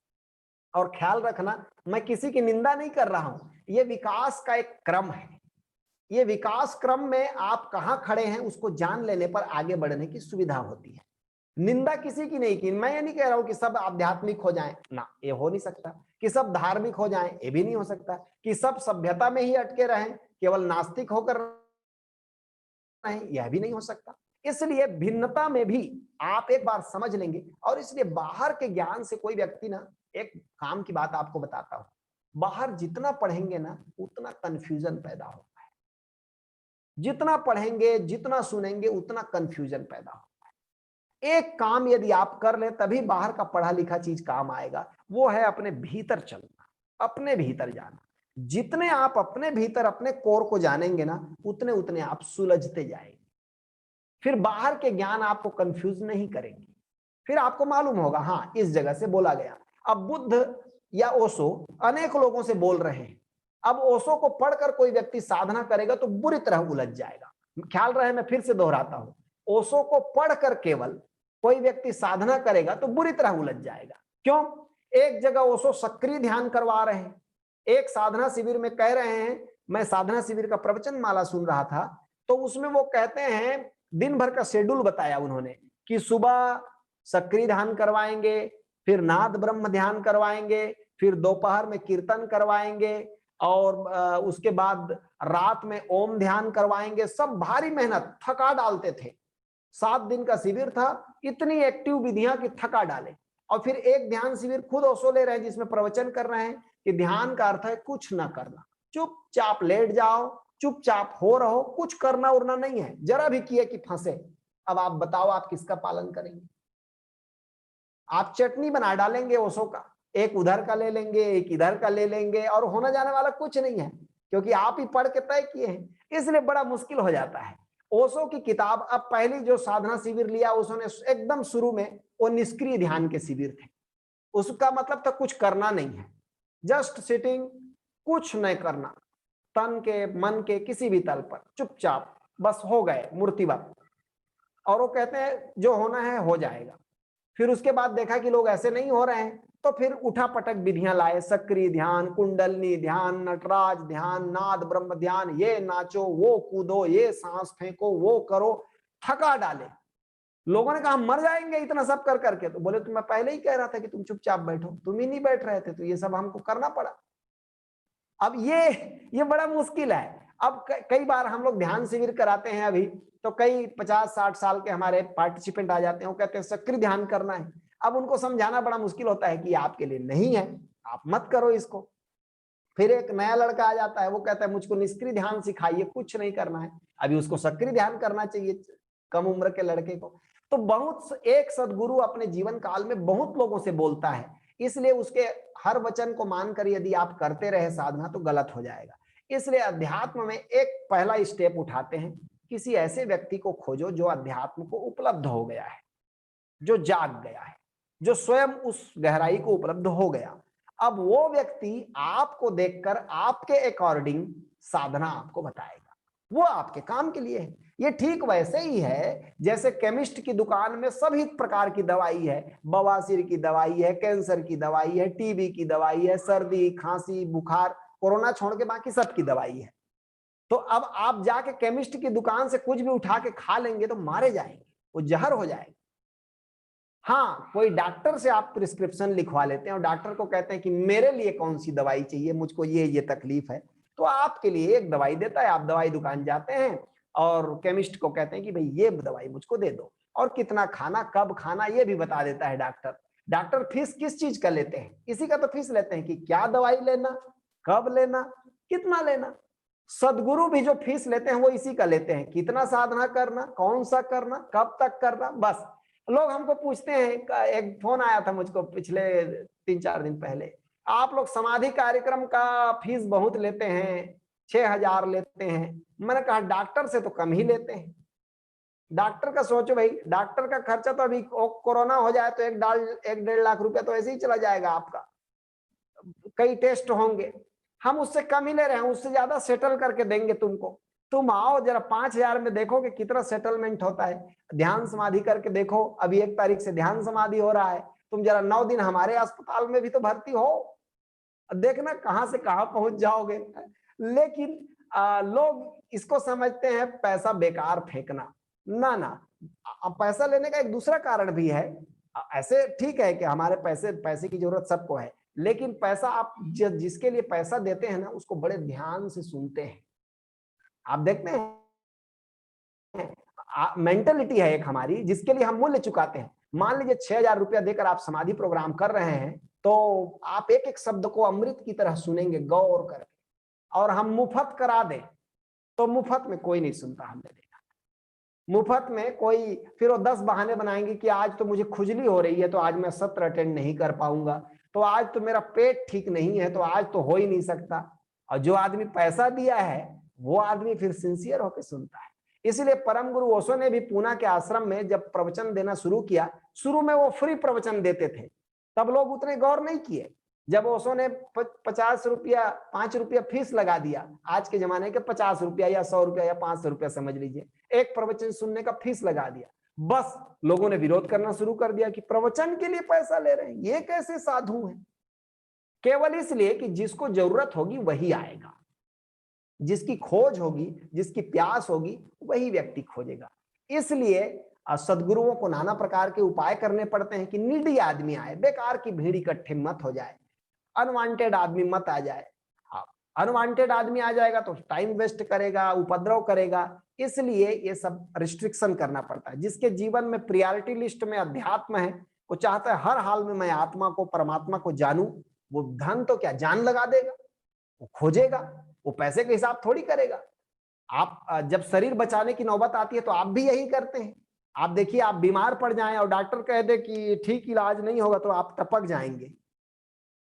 और ख्याल रखना, मैं किसी की निंदा नहीं कर रहा हूं, ये विकास का एक क्रम है। ये विकास क्रम में आप कहां खड़े हैं उसको जान लेने पर आगे बढ़ने की सुविधा होती है। निंदा किसी की नहीं की। मैं ये नहीं कह रहा हूं कि सब आध्यात्मिक हो जाएं, ना, ये हो नहीं सकता। कि सब धार्मिक हो जाएं, ये भी नहीं हो सकता। कि सब सभ्यता में ही अटके रहें, केवल नास्तिक होकर रहें, यह भी नहीं हो सकता। इसलिए भिन्नता में भी आप एक बार समझ लेंगे। और इसलिए बाहर के ज्ञान से कोई व्यक्ति ना, एक काम की बात आपको बताता हूं, बाहर जितना पढ़ेंगे ना उतना कंफ्यूजन पैदा होता है। जितना पढ़ेंगे, जितना सुनेंगे, उतना कंफ्यूजन पैदा होता है। एक काम यदि आप कर ले तभी बाहर का पढ़ा लिखा चीज काम आएगा, वो है अपने भीतर चलना, अपने भीतर जाना। जितने आप अपने भीतर अपने कोर को जानेंगे ना उतने उतने आप सुलझते जाएंगे। फिर बाहर के ज्ञान आपको कंफ्यूज नहीं करेंगे। फिर आपको मालूम होगा हाँ इस जगह से बोला गया। अब बुद्ध या ओशो अनेक लोगों से बोल रहे हैं। अब ओशो को पढ़कर कोई व्यक्ति साधना करेगा तो बुरी तरह उलझ जाएगा। ख्याल रहे, मैं फिर से दोहराता हूं, ओशो को पढ़कर केवल कोई व्यक्ति साधना करेगा तो बुरी तरह उलझ जाएगा। क्यों? एक जगह ओशो सक्रिय ध्यान करवा रहे हैं, एक साधना शिविर में कह रहे हैं, मैं साधना शिविर का प्रवचन माला सुन रहा था, तो उसमें वो कहते हैं, दिन भर का शेड्यूल बताया उन्होंने कि सुबह सक्रिय ध्यान करवाएंगे, फिर नाद ब्रह्म ध्यान करवाएंगे, फिर दोपहर में कीर्तन करवाएंगे, और उसके बाद रात में ओम ध्यान करवाएंगे। सब भारी मेहनत, थका डालते थे। 7 दिन का शिविर था, इतनी एक्टिव विधियां कि थका डाले। और फिर एक ध्यान शिविर खुद ओशो ले रहे हैं जिसमें प्रवचन कर रहे हैं कि ध्यान का अर्थ है कुछ ना करना, चुपचाप लेट जाओ, चुपचाप हो रहो, कुछ करना उड़ना नहीं है, जरा भी किए कि फंसे। अब आप बताओ आप किसका पालन करेंगे? आप चटनी बना डालेंगे ओशो का, एक उधर का ले लेंगे, एक इधर का ले लेंगे, और होने जाने वाला कुछ नहीं है, क्योंकि आप ही पढ़ के तय किए हैं। इसलिए बड़ा मुश्किल हो जाता है। ओशो की किताब, अब पहली जो साधना शिविर लिया ओशो ने एकदम शुरू में, वो निष्क्रिय ध्यान के शिविर थे। उसका मतलब था कुछ करना नहीं है, जस्ट सिटिंग, कुछ नहीं करना, तन के मन के किसी भी तल पर चुपचाप बस हो गए मूर्तिवत। और वो कहते हैं जो होना है हो जाएगा। फिर उसके बाद देखा कि लोग ऐसे नहीं हो रहे हैं, तो फिर उठा पटक विधियां लाए, सक्रिय ध्यान, कुंडलनी ध्यान, नटराज ध्यान, नाद ब्रह्म ध्यान, ये नाचो, वो कूदो, ये सांस फेंको, वो करो, थका डाले। लोगों ने कहा हम मर जाएंगे इतना सब कर करके। तो बोले तो मैं पहले ही कह रहा था कि तुम चुपचाप बैठो, तुम ही नहीं बैठ रहे थे, तो ये सब हमको करना पड़ा। अब ये बड़ा मुश्किल है। अब कई बार हम लोग ध्यान शिविर कराते हैं अभी, तो कई 50-60 साल के हमारे पार्टिसिपेंट आ जाते हैं, वो कहते हैं सक्रिय ध्यान करना है। अब उनको समझाना बड़ा मुश्किल होता है कि आपके लिए नहीं है, आप मत करो इसको। फिर एक नया लड़का आ जाता है, वो कहता है मुझको निष्क्रिय ध्यान सिखाइए, कुछ नहीं करना है। अभी उसको सक्रिय ध्यान करना चाहिए, कम उम्र के लड़के को। तो बहुत एक सदगुरु अपने जीवन काल में बहुत लोगों से बोलता है, इसलिए उसके हर वचन को मानकर यदि आप करते रहे साधना तो गलत हो जाएगा। इसलिए अध्यात्म में एक पहला स्टेप उठाते हैं, किसी ऐसे व्यक्ति को खोजो जो अध्यात्म को उपलब्ध हो गया है, जो जाग गया है, जो स्वयं उस गहराई को उपलब्ध हो गया। अब वो व्यक्ति आपको देखकर आपके अकॉर्डिंग साधना आपको बताएगा, वो आपके काम के लिए है। ये ठीक वैसे ही है जैसे केमिस्ट की दुकान में सभी प्रकार की दवाई है, बवासीर की दवाई है, कैंसर की दवाई है, टीबी की दवाई है, सर्दी खांसी बुखार कोरोना छोड़ के बाकी सबकी दवाई है। तो अब आप जाके केमिस्ट की दुकान से कुछ भी उठा के खा लेंगे तो मारे जाएंगे, वो जहर हो जाएगा। हाँ, कोई डॉक्टर से आप प्रिस्क्रिप्शन लिखवा लेते हैं और डॉक्टर को कहते हैं कि मेरे लिए कौन सी दवाई चाहिए, मुझको ये तकलीफ है, तो आपके लिए एक दवाई देता है। आप दवाई दुकान जाते हैं और केमिस्ट को कहते हैं कि भाई ये दवाई मुझको दे दो, और कितना खाना, कब खाना, ये भी बता देता है डॉक्टर। डॉक्टर फीस किस चीज का लेते हैं? इसी का तो फीस लेते हैं कि क्या दवाई लेना, कब लेना, कितना लेना। सदगुरु भी जो फीस लेते हैं वो इसी का लेते हैं, कितना साधना करना, कौन सा करना, कब तक करना। बस लोग हमको पूछते हैं, एक फोन आया था मुझको पिछले 3-4 दिन पहले, आप लोग समाधि कार्यक्रम का फीस बहुत लेते हैं, 6,000 लेते हैं। मैंने कहा डॉक्टर से तो कम ही लेते हैं। डॉक्टर का सोचो भाई, डॉक्टर का खर्चा तो अभी कोरोना हो जाए तो 1-1.5 लाख रुपया तो ऐसे ही चला जाएगा आपका, कई टेस्ट होंगे। हम उससे कम ही ले रहे हैं, उससे ज्यादा सेटल करके देंगे तुमको। तुम आओ जरा 5,000 में देखोगे कितना सेटलमेंट होता है। ध्यान समाधि करके देखो, अभी 1 तारीख से ध्यान समाधि हो रहा है, तुम जरा 9 दिन हमारे अस्पताल में भी तो भर्ती हो, देखना कहां से कहां पहुंच जाओगे। लेकिन लोग इसको समझते हैं पैसा बेकार फेंकना। ना ना, पैसा लेने का एक दूसरा कारण भी है। ऐसे ठीक है कि हमारे पैसे की जरूरत सबको है, लेकिन पैसा आप जिसके लिए पैसा देते हैं ना, उसको बड़े ध्यान से सुनते हैं। आप देखते हैं मेंटलिटी है एक हमारी जिसके लिए हम मूल्य चुकाते हैं। मान लीजिए 6,000 रुपया देकर आप समाधि प्रोग्राम कर रहे हैं, तो आप एक एक शब्द को अमृत की तरह सुनेंगे गौर करके, और हम मुफ्त करा दें तो मुफ्त में कोई नहीं सुनता, हमने देखा। मुफ्त में कोई, फिर वो 10 बहाने बनाएंगे कि आज तो मुझे खुजली हो रही है तो आज मैं सत्र अटेंड नहीं कर पाऊंगा, तो आज तो मेरा पेट ठीक नहीं है तो आज तो हो ही नहीं सकता। और जो आदमी पैसा दिया है वो आदमी फिर सिंसियर होकर सुनता है। इसलिए परम गुरु ओशो ने भी पूना के आश्रम में जब प्रवचन देना शुरू किया, शुरू में वो फ्री प्रवचन देते थे, तब लोग उतने गौर नहीं किए। जब ओशो ने 50 रुपया 5 रुपया फीस लगा दिया, आज के जमाने के 50 रुपया या 100 रुपया या 500 रुपया समझ लीजिए, एक प्रवचन सुनने का फीस लगा दिया, बस लोगों ने विरोध करना शुरू कर दिया कि प्रवचन के लिए पैसा ले रहे हैं, ये कैसे साधु हैं। केवल इसलिए कि जिसको जरूरत होगी वही आएगा, जिसकी खोज होगी, जिसकी प्यास होगी, वही व्यक्ति खोजेगा। इसलिए सदगुरुओं को नाना प्रकार के उपाय करने पड़ते हैं कि नीडी आदमी आए, बेकार की भीड़ इकट्ठे मत हो जाए, अनवांटेड आदमी मत आ जाए। अनवांटेड आदमी आ जाएगा तो टाइम वेस्ट करेगा, उपद्रव करेगा। इसलिए ये सब रिस्ट्रिक्शन करना पड़ता है। जिसके जीवन में प्रियॉरिटी लिस्ट में अध्यात्म है, वो चाहता है हर हाल में मैं आत्मा को, परमात्मा को जानूं, वो धन तो क्या जान लगा देगा, वो खोजेगा, वो पैसे के हिसाब थोड़ी करेगा। आप जब शरीर बचाने की नौबत आती है तो आप भी यही करते हैं। आप देखिए, आप बीमार पड़ जाएं और डॉक्टर कह दे कि ठीक इलाज नहीं होगा तो आप टपक जाएंगे,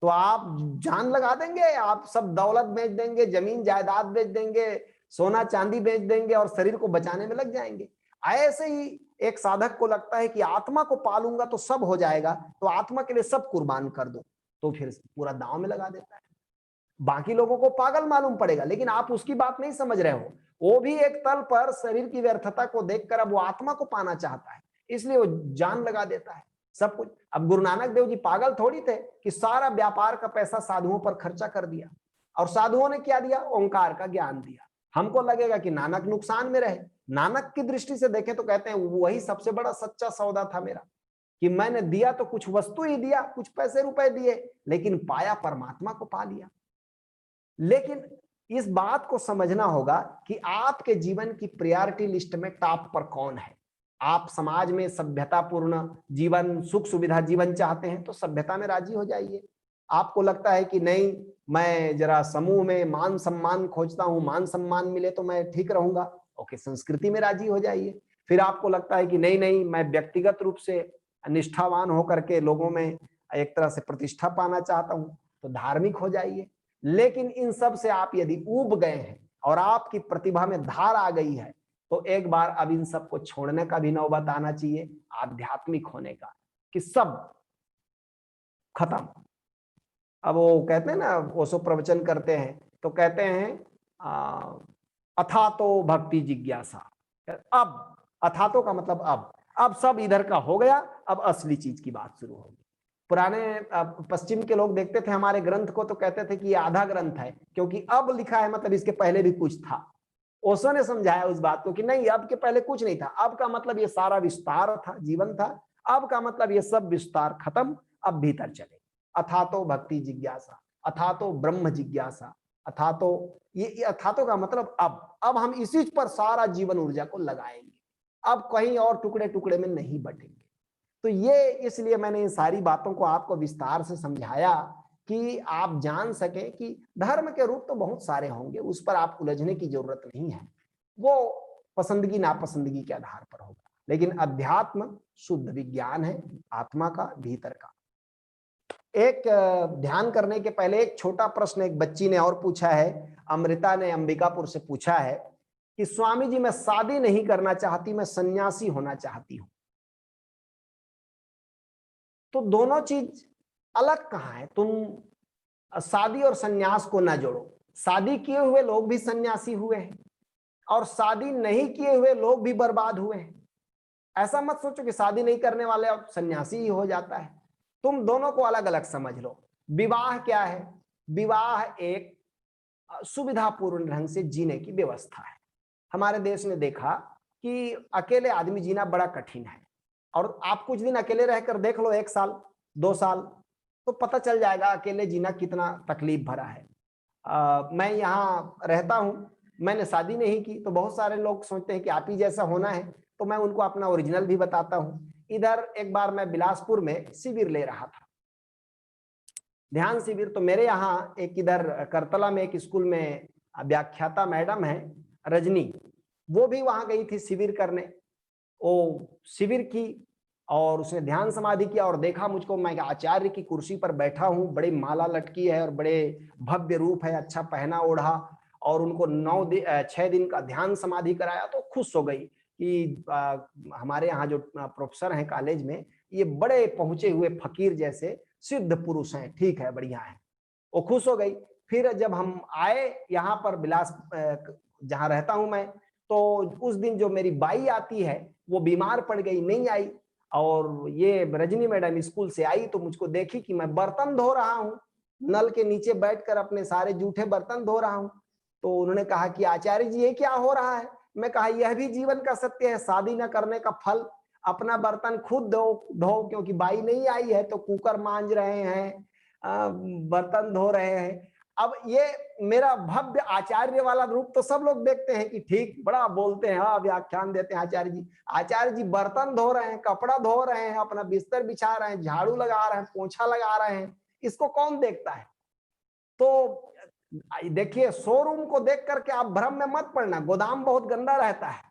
तो आप जान लगा देंगे, आप सब दौलत बेच देंगे, जमीन जायदाद बेच देंगे, सोना चांदी बेच देंगे और शरीर को बचाने में लग जाएंगे। ऐसे ही एक साधक को लगता है कि आत्मा को पालूंगा तो सब हो जाएगा, तो आत्मा के लिए सब कुर्बान कर दो, तो फिर पूरा दांव में लगा देता है। बाकी लोगों को पागल मालूम पड़ेगा, लेकिन आप उसकी बात नहीं समझ रहे हो। वो भी एक तल पर शरीर की व्यर्थता को देखकर अब वो आत्मा को पाना चाहता है, इसलिए वो जान लगा देता है सब कुछ। अब गुरु नानक देव जी पागल थोड़ी थे कि सारा व्यापार का पैसा साधुओं पर खर्चा कर दिया, और साधुओं ने क्या दिया? ओंकार का ज्ञान दिया। हमको लगेगा कि नानक नुकसान में रहे, नानक की दृष्टि से देखें तो कहते हैं वही सबसे बड़ा सच्चा सौदा था मेरा, कि मैंने दिया तो कुछ वस्तु ही दिया, कुछ पैसे रुपए दिए, लेकिन पाया परमात्मा को पा लिया। लेकिन इस बात को समझना होगा कि आपके जीवन की प्रायोरिटी लिस्ट में टॉप पर कौन है। आप समाज में सभ्यतापूर्ण जीवन, सुख सुविधा जीवन चाहते हैं तो सभ्यता में राजी हो जाइए। आपको लगता है कि नहीं, मैं जरा समूह में मान सम्मान खोजता हूं, मान सम्मान मिले तो मैं ठीक रहूंगा, ओके, संस्कृति में राजी हो जाइए। फिर आपको लगता है कि नहीं नहीं, मैं व्यक्तिगत रूप से निष्ठावान होकर के लोगों में एक तरह से प्रतिष्ठा पाना चाहता हूं, तो धार्मिक हो जाइए। लेकिन इन सब से आप यदि ऊब गए हैं और आपकी प्रतिभा में धार आ गई है, तो एक बार अब इन सबको छोड़ने का भी नौबत आना चाहिए, आध्यात्मिक होने का, कि सब खत्म। अब वो कहते हैं ना, ओशो प्रवचन करते हैं तो कहते हैं अथा तो भक्ति जिज्ञासा। अब अथातो का मतलब अब सब इधर का हो गया, अब असली चीज की बात शुरू होगी। पुराने पश्चिम के लोग देखते थे हमारे ग्रंथ को तो कहते थे कि ये आधा ग्रंथ है, क्योंकि अब लिखा है मतलब इसके पहले भी कुछ था। ओशो ने समझाया उस बात को कि नहीं, अब के पहले कुछ नहीं था, अब का मतलब ये सारा विस्तार था, जीवन था, अब का मतलब ये सब विस्तार खत्म, अब भीतर चले। अथा तो भक्ति जिज्ञासा, अथा तो ब्रह्म जिज्ञासा, अथा तो ये अथातो का मतलब अब हम इसी पर सारा जीवन ऊर्जा को लगाएंगे, अब कहीं और टुकड़े टुकड़े में नहीं बटेंगे। तो ये इसलिए मैंने इन सारी बातों को आपको विस्तार से समझाया कि आप जान सकें कि धर्म के रूप तो बहुत सारे होंगे, उस पर आप उलझने की जरूरत नहीं है, वो पसंदगी नापसंदगी के आधार पर होगा। लेकिन अध्यात्म शुद्ध विज्ञान है, आत्मा का, भीतर का। एक ध्यान करने के पहले एक छोटा प्रश्न एक बच्ची ने और पूछा है, अमृता ने अंबिकापुर से पूछा है कि स्वामी जी मैं शादी नहीं करना चाहती, मैं सन्यासी होना चाहती हूं। तो दोनों चीज अलग कहां है? तुम शादी और सन्यास को ना जोड़ो। शादी किए हुए लोग भी सन्यासी हुए हैं और शादी नहीं किए हुए लोग भी बर्बाद हुए हैं। ऐसा मत सोचो कि शादी नहीं करने वाले अब सन्यासी ही हो जाता है। तुम दोनों को अलग अलग समझ लो। विवाह क्या है? विवाह एक सुविधापूर्ण ढंग से जीने की व्यवस्था है। हमारे देश ने देखा कि अकेले आदमी जीना बड़ा कठिन है, और आप कुछ दिन अकेले रहकर देख लो, 1 साल 2 साल, तो पता चल जाएगा अकेले जीना कितना तकलीफ भरा है। मैं यहाँ रहता हूँ, मैंने शादी नहीं की, तो बहुत सारे लोग सोचते हैं कि आप ही जैसा होना है, तो मैं उनको अपना ओरिजिनल भी बताता हूँ। इधर एक बार मैं बिलासपुर में शिविर ले रहा था, ध्यान शिविर। तो मेरे यहाँ एक इधर करतला में एक स्कूल में व्याख्याता मैडम है रजनी, वो भी वहां गई थी शिविर करने। वो शिविर की और उसने ध्यान समाधि किया और देखा मुझको, मैं आचार्य की कुर्सी पर बैठा हूँ, बड़ी माला लटकी है और बड़े भव्य रूप है, अच्छा पहना ओढ़ा, और उनको 6 दिन का ध्यान समाधि कराया। तो खुश हो गई कि हमारे यहाँ जो प्रोफेसर हैं कॉलेज में, ये बड़े पहुंचे हुए फकीर जैसे सिद्ध पुरुष हैं, ठीक है, बढ़िया है, वो खुश हो गई। फिर जब हम आए यहाँ पर बिलास जहाँ रहता हूं मैं, तो उस दिन जो मेरी बाई आती है वो बीमार पड़ गई, नहीं आई। और ये रजनी मैडम स्कूल से आई तो मुझको देखी कि मैं बर्तन धो रहा हूँ, नल के नीचे बैठकर अपने सारे जूठे बर्तन धो रहा हूँ। तो उन्होंने कहा कि आचार्य जी ये क्या हो रहा है? मैं कहा यह भी जीवन का सत्य है, शादी न करने का फल, अपना बर्तन खुद धो, क्योंकि बाई नहीं आई है तो कुकर मांज रहे हैं, बर्तन धो रहे हैं। अब ये मेरा भव्य आचार्य वाला रूप तो सब लोग देखते हैं कि ठीक, बड़ा बोलते हैं, हाँ व्याख्यान देते हैं आचार्य जी। आचार्य जी बर्तन धो रहे हैं, कपड़ा धो रहे हैं, अपना बिस्तर बिछा रहे हैं, झाड़ू लगा रहे हैं, पोछा लगा रहे हैं, इसको कौन देखता है? तो देखिए शोरूम को देख करके आप भ्रम में मत पड़ना, गोदाम बहुत गंदा रहता है,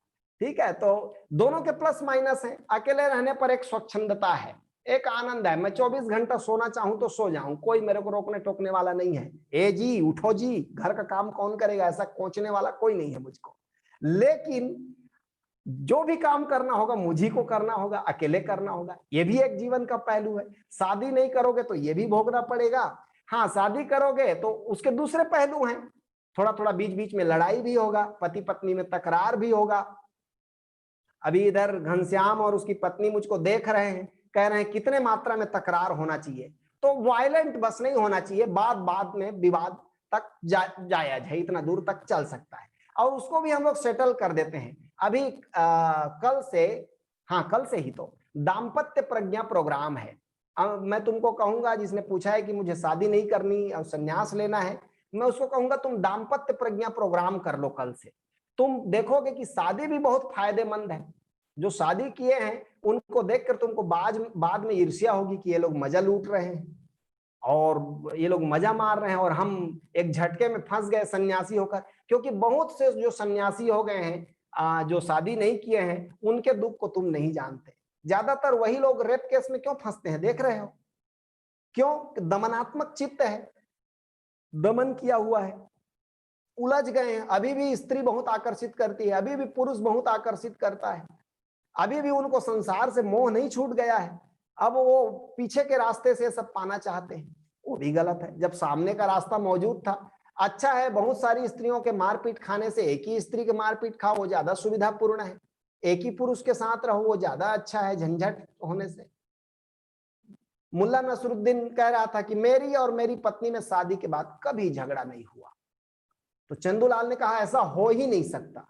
ठीक है। तो दोनों के प्लस माइनस है। अकेले रहने पर एक स्वच्छंदता है, एक आनंद है, मैं 24 घंटा सोना चाहूं तो सो जाऊं, कोई मेरे को रोकने टोकने वाला नहीं है। ए जी उठो जी, घर का काम कौन करेगा, ऐसा कोचने वाला कोई नहीं है मुझको। लेकिन जो भी काम करना होगा मुझी को करना होगा, अकेले करना होगा, ये भी एक जीवन का पहलू है। शादी नहीं करोगे तो ये भी भोगना पड़ेगा। हाँ शादी करोगे तो उसके दूसरे पहलू हैं, थोड़ा थोड़ा बीच बीच में लड़ाई भी होगा, पति पत्नी में तकरार भी होगा। अभी इधर घनश्याम और उसकी पत्नी मुझको देख रहे हैं, कह रहे हैं कितने मात्रा में तकरार होना चाहिए। तो वायलेंट बस नहीं होना चाहिए, बाद में विवाद तक जायज है, इतना दूर तक चल सकता है, और उसको भी हम लोग सेटल कर देते हैं। अभी कल से, हाँ कल से ही तो दाम्पत्य प्रज्ञा प्रोग्राम है। मैं तुमको कहूंगा, जिसने पूछा है कि मुझे शादी नहीं करनी और संन्यास लेना है, मैं उसको कहूंगा तुम दाम्पत्य प्रज्ञा प्रोग्राम कर लो कल से। तुम देखोगे कि शादी भी बहुत फायदेमंद है। जो शादी किए हैं उनको देखकर तुमको बाद में ईर्ष्या होगी कि ये लोग मजा लूट रहे हैं और ये लोग मजा मार रहे हैं और हम एक झटके में फंस गए सन्यासी होकर। क्योंकि बहुत से जो सन्यासी हो गए हैं, जो शादी नहीं किए हैं, उनके दुख को तुम नहीं जानते। ज्यादातर वही लोग रेप केस में क्यों फंसते हैं, देख रहे हो क्यों? दमनात्मक चित्त है, दमन किया हुआ है, उलझ गए हैं। अभी भी स्त्री बहुत आकर्षित करती है, अभी भी पुरुष बहुत आकर्षित करता है, अभी भी उनको संसार से मोह नहीं छूट गया है। अब वो पीछे के रास्ते से सब पाना चाहते हैं, वो भी गलत है, जब सामने का रास्ता मौजूद था। अच्छा है बहुत सारी स्त्रियों के मारपीट खाने से एक ही स्त्री के मारपीट खाओ, वो ज्यादा सुविधापूर्ण है। एक ही पुरुष के साथ रहो, वो ज्यादा अच्छा है झंझट होने से। मुल्ला नसरुद्दीन कह रहा था कि मेरी और मेरी पत्नी में शादी के बाद कभी झगड़ा नहीं हुआ। तो चंदूलाल ने कहा ऐसा हो ही नहीं सकता।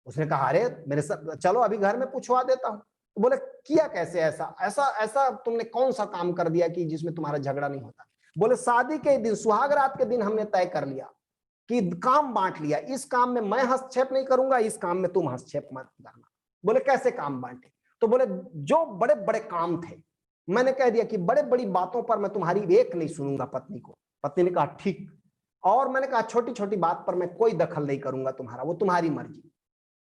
उसने कहा अरे मेरे साथ चलो अभी घर में पूछवा देता हूं। तो बोले किया कैसे ऐसा, ऐसा ऐसा तुमने कौन सा काम कर दिया कि जिसमें तुम्हारा झगड़ा नहीं होता? बोले शादी के दिन, सुहाग रात के दिन हमने तय कर लिया कि काम बांट लिया, इस काम में मैं हस्तक्षेप नहीं करूंगा, इस काम में तुम हस्तक्षेप मत करना। बोले कैसे काम बांटे? तो बोले जो बड़े बड़े काम थे मैंने कह दिया कि बड़े बड़ी बातों पर मैं तुम्हारी एक नहीं सुनूंगा पत्नी को। पत्नी ने कहा ठीक। और मैंने कहा छोटी छोटी बात पर मैं कोई दखल नहीं करूंगा तुम्हारा, वो तुम्हारी मर्जी।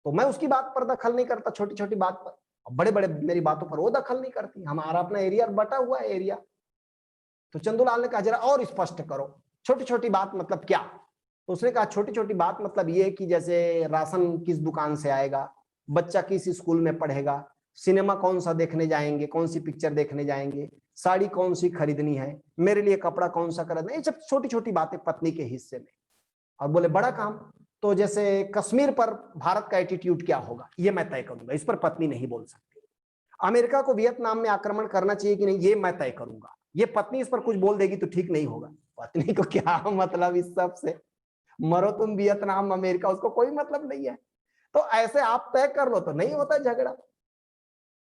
तो मैं उसकी बात पर दखल नहीं करता, छोटी छोटी बात पर। बड़े बड़े मेरी बातों पर वो दखल नहीं करती, हमारा अपना एरिया बटा हुआ है एरिया। तो चंदूलाल ने कहा जरा और स्पष्ट करो, छोटी छोटी बात मतलब क्या? तो उसने कहा छोटी छोटी बात मतलब ये कि जैसे राशन किस दुकान से आएगा, बच्चा किस स्कूल में पढ़ेगा, सिनेमा कौन सा देखने जाएंगे, कौन सी पिक्चर देखने जाएंगे, साड़ी कौन सी खरीदनी है, मेरे लिए कपड़ा कौन सा खरीदना, ये सब छोटी छोटी बातें पत्नी के हिस्से में। और बोले बड़ा काम, तो जैसे कश्मीर पर भारत का एटीट्यूड क्या होगा ये मैं तय करूंगा, इस पर पत्नी नहीं बोल सकती। अमेरिका को वियतनाम में आक्रमण करना चाहिए कि नहीं ये मैं तय करूंगा, ये पत्नी इस पर कुछ बोल देगी तो ठीक नहीं होगा। पत्नी को क्या मतलब इस सब से, मरो तुम वियतनाम अमेरिका, उसको कोई मतलब नहीं है। तो ऐसे आप तय कर लो तो नहीं होता झगड़ा।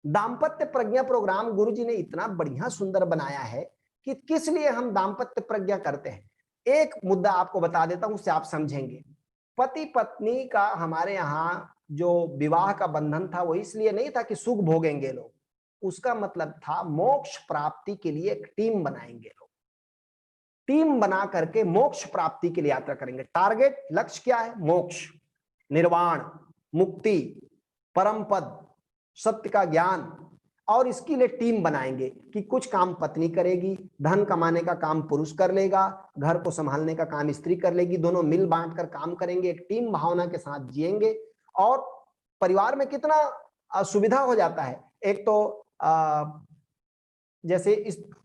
दाम्पत्य प्रज्ञा प्रोग्राम गुरुजी ने इतना बढ़िया सुंदर बनाया है कि किस लिए हम दाम्पत्य प्रज्ञा करते हैं। एक मुद्दा आपको बता देता हूं, उससे आप समझेंगे। पति पत्नी का हमारे यहाँ जो विवाह का बंधन था वो इसलिए नहीं था कि सुख भोगेंगे लोग, उसका मतलब था मोक्ष प्राप्ति के लिए एक टीम बनाएंगे लोग, टीम बना करके मोक्ष प्राप्ति के लिए यात्रा करेंगे। टारगेट लक्ष्य क्या है? मोक्ष, निर्वाण, मुक्ति, परम पद, सत्य का ज्ञान। और इसके लिए टीम बनाएंगे कि कुछ काम पत्नी करेगी, धन कमाने का काम पुरुष कर लेगा, घर को संभालने का काम स्त्री कर लेगी, दोनों मिल बांट कर काम करेंगे, एक टीम भावना के साथ जिएंगे। और परिवार में कितना सुविधा हो जाता है। एक तो जैसे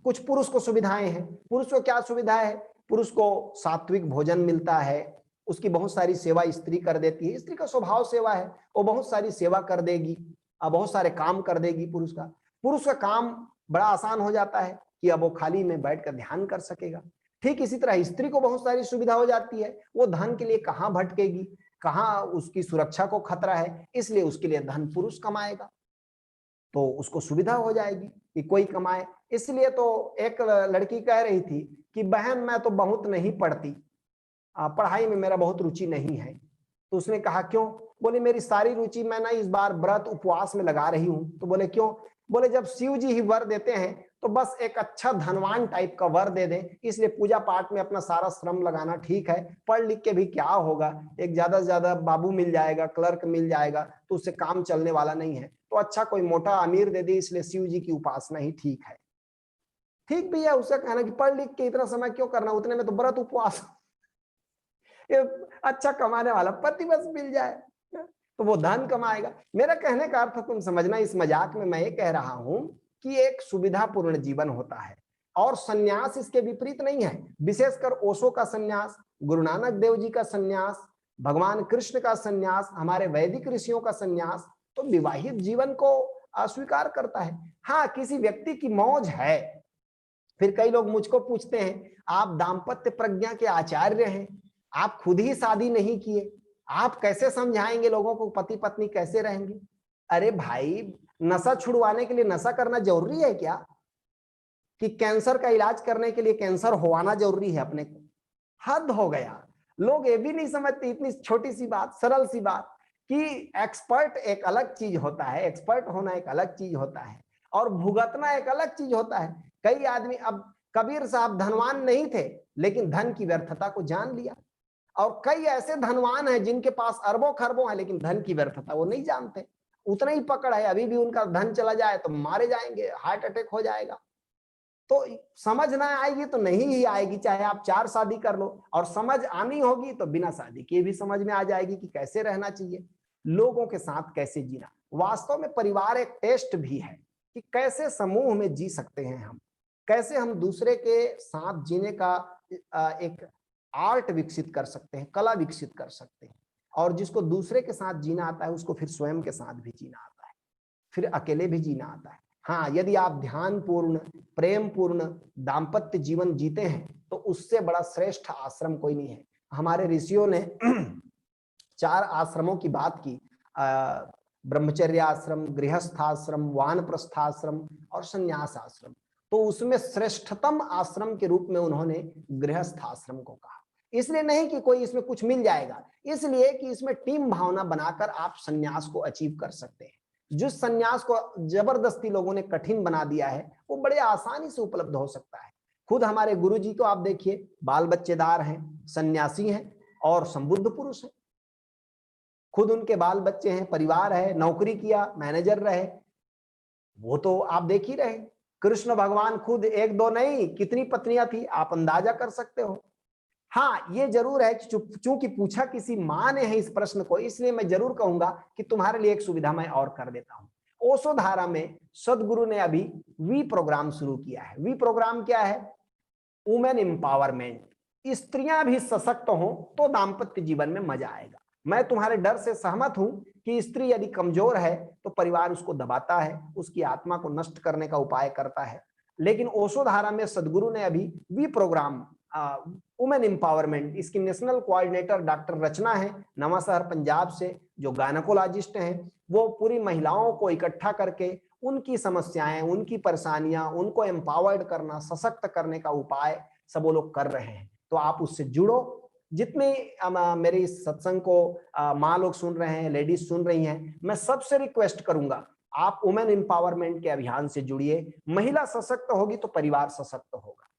कुछ पुरुष को सुविधाएं हैं। पुरुष को क्या सुविधा है? पुरुष को सात्विक भोजन मिलता है, उसकी बहुत सारी सेवा स्त्री कर देती है, स्त्री का स्वभाव सेवा है, वो बहुत सारी सेवा कर देगी, बहुत सारे काम कर देगी। पुरुष का काम बड़ा आसान हो जाता है कि अब वो खाली में बैठकर ध्यान कर सकेगा। ठीक इसी तरह स्त्री को बहुत सारी सुविधा हो जाती है, वो धन के लिए कहाँ भटकेगी, कहाँ उसकी सुरक्षा को खतरा है, इसलिए उसके लिए धन पुरुष कमाएगा, तो उसको सुविधा हो जाएगी कि कोई कमाए। इसलिए तो एक लड़की कह रही थी कि बहन मैं तो बहुत नहीं पढ़ती, पढ़ाई में मेरा बहुत रुचि नहीं है। तो उसने कहा क्यों? बोले मेरी सारी रुचि मैं ना इस बार व्रत उपवास में लगा रही हूं। तो बोले क्यों? बोले जब शिव जी ही वर देते हैं तो बस एक अच्छा धनवान टाइप का वर दे दें, इसलिए पूजा पाठ में अपना सारा श्रम लगाना ठीक है, पढ़ लिख के भी क्या होगा, एक ज्यादा से ज्यादा बाबू मिल जाएगा, क्लर्क मिल जाएगा, तो उससे काम चलने वाला नहीं है, तो अच्छा कोई मोटा अमीर दे दे, इसलिए शिव जी की उपासना ही ठीक है। ठीक भी है उसका कहना कि पढ़ लिख के इतना समय क्यों करना, उतने में तो व्रत उपवास अच्छा कमाने वाला पति बस मिल जाए तो वो धन कमाएगा। मेरा कहने का अर्थ तुम समझना, इस मजाक में मैं ये कह रहा हूं कि एक सुविधापूर्ण जीवन होता है और सन्यास इसके विपरीत नहीं है। विशेषकर ओशो का सन्यास, गुरु नानक देव जी का सन्यास, भगवान कृष्ण का सन्यास, हमारे वैदिक ऋषियों का सन्यास तो विवाहित जीवन को अस्वीकार करता है। हाँ, किसी व्यक्ति की मौज है। फिर कई लोग मुझको पूछते हैं, आप दाम्पत्य प्रज्ञा के आचार्य हैं, आप खुद ही शादी नहीं किए, आप कैसे समझाएंगे लोगों को पति पत्नी कैसे रहेंगे? अरे भाई, नशा छुड़वाने के लिए नशा करना जरूरी है क्या? कि कैंसर का इलाज करने के लिए कैंसर होना जरूरी है अपने को? हद हो गया। लोग ये भी नहीं समझते, इतनी छोटी सी बात, सरल सी बात कि एक्सपर्ट एक अलग चीज होता है, एक्सपर्ट होना एक अलग चीज होता है और भुगतना एक अलग चीज होता है। कई आदमी, अब कबीर साहब धनवान नहीं थे लेकिन धन की व्यर्थता को जान लिया, और कई ऐसे धनवान हैं जिनके पास अरबों खरबों है लेकिन धन की व्यर्थता वो नहीं जानते। उतना ही पकड़ है, अभी भी उनका धन चला जाए तो मारे जाएंगे, हार्ट अटैक हो जाएगा। तो समझ ना आएगी तो नहीं ही आएगी, चाहे आप 4 शादी कर लो, और समझ आनी होगी तो बिना शादी के भी समझ में आ जाएगी कि कैसे रहना चाहिए, लोगों के साथ कैसे जीना। वास्तव में परिवार एक टेस्ट भी है कि कैसे समूह में जी सकते हैं हम, कैसे हम दूसरे के साथ जीने का एक आर्ट विकसित कर सकते हैं, कला विकसित कर सकते हैं। और जिसको दूसरे के साथ जीना आता है उसको फिर स्वयं के साथ भी जीना आता है, फिर अकेले भी जीना आता है। हाँ, यदि आप ध्यान पूर्ण, प्रेम पूर्ण दाम्पत्य जीवन जीते हैं तो उससे बड़ा श्रेष्ठ आश्रम कोई नहीं है। हमारे ऋषियों ने 4 आश्रमों की बात की, ब्रह्मचर्य आश्रम, गृहस्थाश्रम, वानप्रस्थाश्रम और संन्यास आश्रम। तो उसमें श्रेष्ठतम आश्रम के रूप में उन्होंने गृहस्थाश्रम को कहा। इसलिए नहीं कि कोई इसमें कुछ मिल जाएगा, इसलिए कि इसमें टीम भावना बनाकर आप संन्यास को अचीव कर सकते हैं। जिस संन्यास को जबरदस्ती लोगों ने कठिन बना दिया है वो बड़े आसानी से उपलब्ध हो सकता है। खुद हमारे गुरुजी को आप देखिए, बाल बच्चेदार हैं, सन्यासी हैं और संबुद्ध पुरुष हैं। खुद उनके बाल बच्चे हैं, परिवार है, नौकरी किया, मैनेजर रहे, वो तो आप देख ही रहे। कृष्ण भगवान खुद 1-2 नहीं, कितनी पत्नियां थी आप अंदाजा कर सकते हो। हाँ, ये जरूर है कि चूंकि पूछा किसी माँ ने है इस प्रश्न को, इसलिए मैं जरूर कहूंगा कि तुम्हारे लिए एक सुविधा मैं और कर देता हूं। ओशो धारा में सदगुरु ने अभी वी प्रोग्राम शुरू किया है। वी प्रोग्राम क्या है? Women empowerment. स्त्रियां भी सशक्त हों तो दाम्पत्य जीवन में मजा आएगा। मैं तुम्हारे डर से सहमत हूं कि स्त्री यदि कमजोर है तो परिवार उसको दबाता है, उसकी आत्मा को नष्ट करने का उपाय करता है। लेकिन ओशो धारा में सदगुरु ने अभी वी प्रोग्राम, वुमेन एम्पावरमेंट, इसकी नेशनल कोऑर्डिनेटर डॉक्टर रचना है, नवांशहर पंजाब से, जो गायनेकोलॉजिस्ट हैं, वो पूरी महिलाओं को इकट्ठा करके उनकी समस्याएं, उनकी परेशानियां, उनको एम्पावर्ड करना, सशक्त करने का उपाय सब वो लोग कर रहे हैं। तो आप उससे जुड़ो। जितने मेरे इस सत्संग को माँ लोग सुन रहे हैं, लेडीज सुन रही हैं, मैं सबसे रिक्वेस्ट करूंगा आप वुमेन एम्पावरमेंट के अभियान से जुड़िए। महिला सशक्त होगी तो परिवार सशक्त होगा,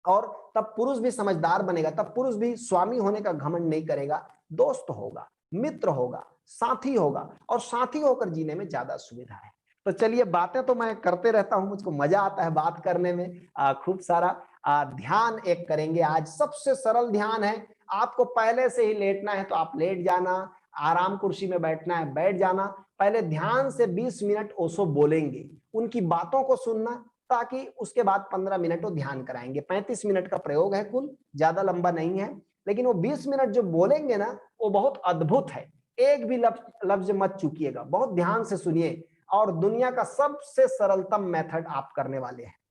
और तब पुरुष भी समझदार बनेगा, तब पुरुष भी स्वामी होने का घमंड नहीं करेगा, दोस्त होगा, मित्र होगा, साथी होगा, और साथी होकर जीने में ज्यादा सुविधा है। तो चलिए, बातें तो मैं करते रहता हूं, मुझको मजा आता है बात करने में। खूब सारा ध्यान एक करेंगे आज। सबसे सरल ध्यान है, आपको पहले से ही लेटना है तो आप लेट जाना, आराम कुर्सी में बैठना है बैठ जाना। पहले ध्यान से 20 मिनट ओशो बोलेंगे, उनकी बातों को सुनना, ताकि उसके बाद 15 मिनट वो ध्यान कराएंगे। 35 मिनट का प्रयोग है कुल, ज्यादा लंबा नहीं है, लेकिन वो 20 मिनट जो बोलेंगे ना वो बहुत अद्भुत है। एक भी लफ्ज मत चूकिएगा, बहुत ध्यान से सुनिए, और दुनिया का सबसे सरलतम मेथड आप करने वाले हैं।